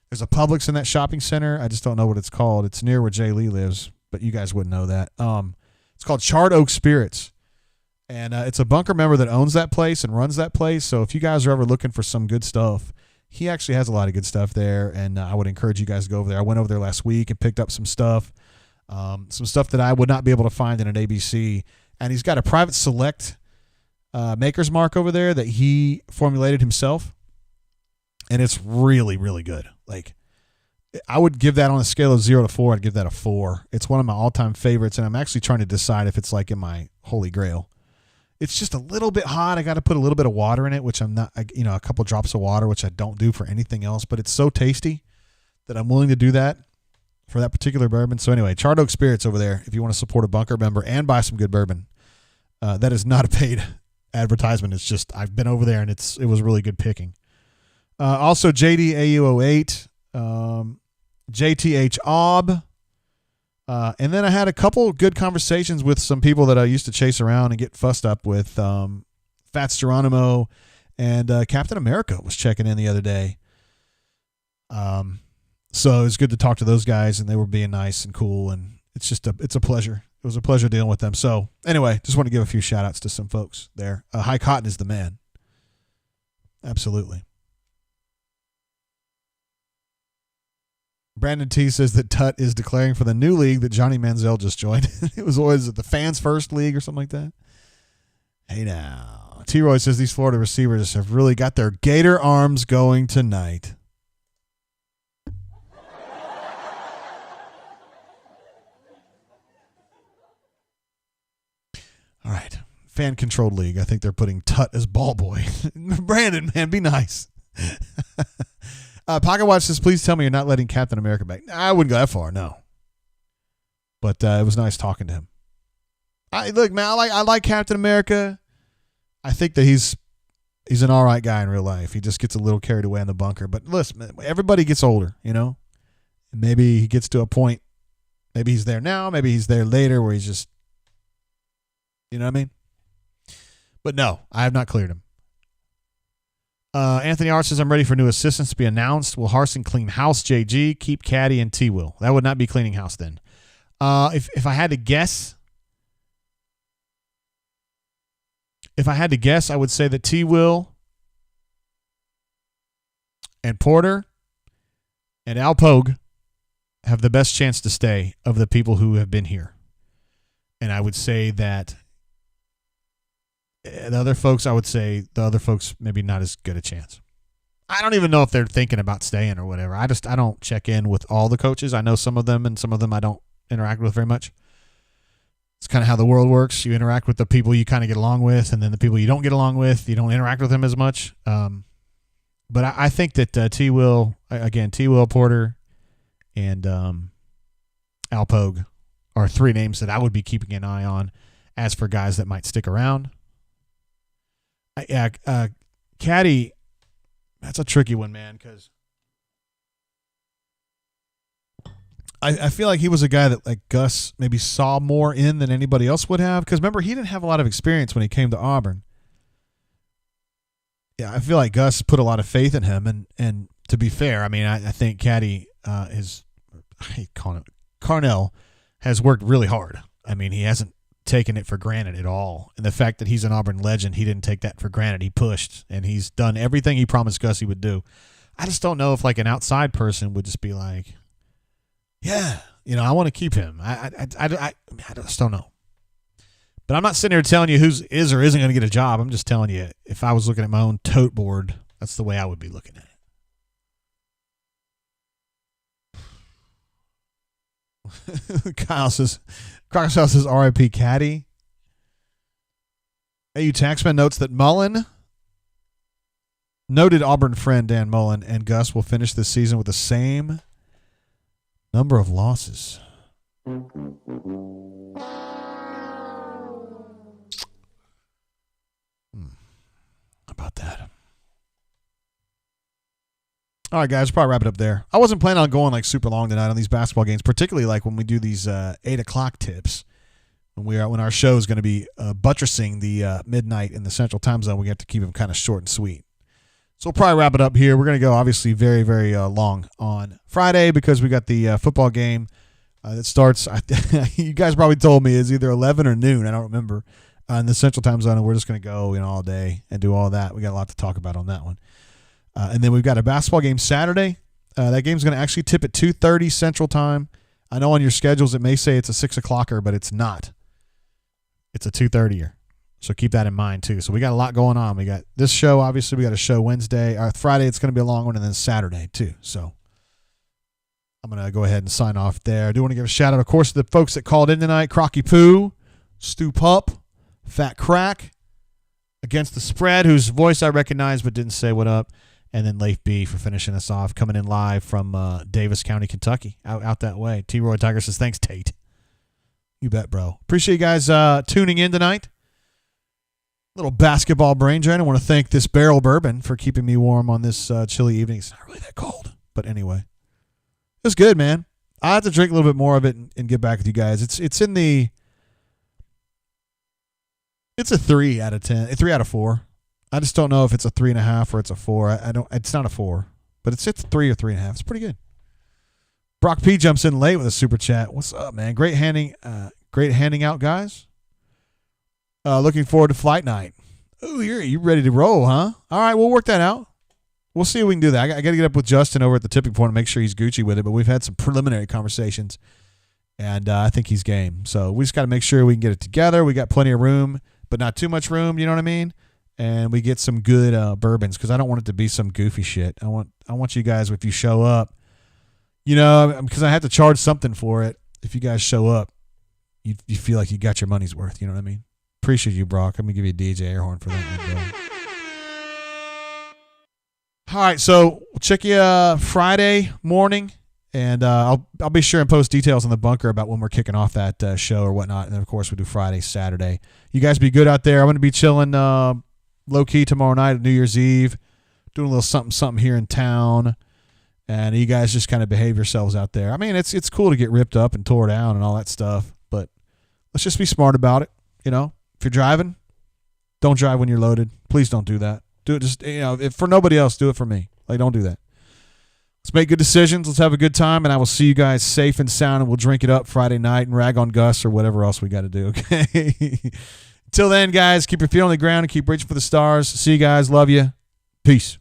There's a Publix in that shopping center. I just don't know what it's called. It's near where Jay Lee lives, but you guys wouldn't know that. It's called Charred Oak Spirits. And it's a bunker member that owns that place and runs that place. So if you guys are ever looking for some good stuff, he actually has a lot of good stuff there. And I would encourage you guys to go over there. I went over there last week and picked up some stuff that I would not be able to find in an ABC. And he's got a private select Maker's Mark over there that he formulated himself. And it's really, really good. Like, I would give that on a scale of 0 to 4. I'd give that a 4. It's one of my all-time favorites, and I'm actually trying to decide if it's like in my holy grail. It's just a little bit hot. I got to put a little bit of water in it, which I'm not, a couple drops of water, which I don't do for anything else. But it's so tasty that I'm willing to do that for that particular bourbon. So anyway, Charred Oak Spirits over there. If you want to support a bunker member and buy some good bourbon, that is not a paid advertisement. It's just I've been over there and it was really good picking. Also, JD AU08, JTH Aub, And then I had a couple good conversations with some people that I used to chase around and get fussed up with. Fats Geronimo and Captain America was checking in the other day. So it was good to talk to those guys, and they were being nice and cool, and it's a pleasure. It was a pleasure dealing with them. So anyway, just want to give a few shout outs to some folks there. High Cotton is the man. Absolutely. Brandon T says that Tut is declaring for the new league that Johnny Manziel just joined. It was always the Fans First League or something like that. Hey now. T-Roy says these Florida receivers have really got their gator arms going tonight. All right. Fan-controlled league. I think they're putting Tut as ball boy. Brandon, man, be nice. Pocket Watch says, please tell me you're not letting Captain America back. I wouldn't go that far, no. But it was nice talking to him. Look, man, I like Captain America. I think that he's an all right guy in real life. He just gets a little carried away in the bunker. But listen, man, everybody gets older, you know? And maybe he gets to a point, maybe he's there now, maybe he's there later where he's just, you know what I mean? But no, I have not cleared him. Anthony R says, I'm ready for new assistants to be announced. Will Harsin clean house, JG? Keep Caddy and T-Will. That would not be cleaning house then. If I had to guess, I would say that T-Will and Porter and Al Pogue have the best chance to stay of the people who have been here. And I would say that the other folks maybe not as good a chance. I don't even know if they're thinking about staying or whatever. I don't check in with all the coaches. I know some of them, and some of them I don't interact with very much. It's kind of how the world works. You interact with the people you kind of get along with, and then the people you don't get along with, you don't interact with them as much. But I think that T-Will, Porter, and Al Pogue are three names that I would be keeping an eye on. As for guys that might stick around, Caddy, that's a tricky one, man, because I feel like he was a guy that like Gus maybe saw more in than anybody else would have. Because remember, he didn't have a lot of experience when he came to Auburn. Yeah, I feel like Gus put a lot of faith in him, and to be fair, I mean, I think Caddy I hate calling it Carnell has worked really hard. I mean, he hasn't taken it for granted at all. And the fact that he's an Auburn legend, he didn't take that for granted. He pushed, and he's done everything he promised Gus he would do. I just don't know if like an outside person would just be like, yeah, you know, I want to keep him. I just don't know. But I'm not sitting here telling you who is or isn't going to get a job. I'm just telling you, if I was looking at my own tote board, that's the way I would be looking at it. Kyle says RIP Caddy. AU Taxman notes that Mullen, noted Auburn friend Dan Mullen, and Gus will finish this season with the same number of losses. About that. All right, guys, we'll probably wrap it up there. I wasn't planning on going like super long tonight on these basketball games, particularly like when we do these 8:00 tips. When our show is going to be buttressing the midnight in the Central Time Zone, we have to keep them kind of short and sweet. So we'll probably wrap it up here. We're going to go obviously very, very long on Friday because we got the football game that starts. You guys probably told me it's either 11 or noon. I don't remember. In the Central Time Zone, and we're just going to go all day and do all that. We got a lot to talk about on that one. And then we've got a basketball game Saturday. That game's going to actually tip at 2:30 Central Time. I know on your schedules it may say it's a 6 o'clocker, but it's not. It's a 2:30er. So keep that in mind too. So we got a lot going on. We got this show, obviously. We got a show Wednesday. Friday, it's going to be a long one, and then Saturday too. So I'm going to go ahead and sign off there. I do want to give a shout out, of course, to the folks that called in tonight. Crocky Poo, Stu Pup, Fat Crack, Against the Spread, whose voice I recognized but didn't say what up, and then Leif B for finishing us off, coming in live from Davis County, Kentucky, out that way. T-Roy Tiger says, thanks, Tate. You bet, bro. Appreciate you guys tuning in tonight. Little basketball brain drain. I want to thank this barrel bourbon for keeping me warm on this chilly evening. It's not really that cold, but anyway. It was good, man. I'll have to drink a little bit more of it and get back with you guys. It's a 3 out of 10, a 3 out of 4. I just don't know if it's a 3.5 or it's a 4. I don't. It's not a 4, but it's 3 or 3.5. It's pretty good. Brock P jumps in late with a super chat. What's up, man? Great handing out, guys. Looking forward to flight night. Oh, you ready to roll, huh? All right, we'll work that out. We'll see if we can do that. I got to get up with Justin over at the tipping point and make sure he's Gucci with it, but we've had some preliminary conversations, and I think he's game. So we just got to make sure we can get it together. We got plenty of room, but not too much room, you know what I mean? And we get some good bourbons because I don't want it to be some goofy shit. I want you guys, if you show up, you know, because I have to charge something for it. If you guys show up, you feel like you got your money's worth, you know what I mean? Appreciate you, Brock. I'm going to give you a DJ air horn for that. All right, so we'll check you Friday morning, and I'll be sure and post details on the bunker about when we're kicking off that show or whatnot. And then, of course, we'll do Friday, Saturday. You guys be good out there. I'm going to be chilling low-key tomorrow night at New Year's Eve, doing a little something here in town, and you guys just kind of behave yourselves out there. I mean, it's cool to get ripped up and tore down and all that stuff, but let's just be smart about it, you know? If you're driving, don't drive when you're loaded. Please don't do that. Do it just, you know, if for nobody else, do it for me. Like, don't do that. Let's make good decisions. Let's have a good time, and I will see you guys safe and sound, and we'll drink it up Friday night and rag on Gus or whatever else we got to do, okay? Until then, guys, keep your feet on the ground and keep reaching for the stars. See you guys. Love you. Peace.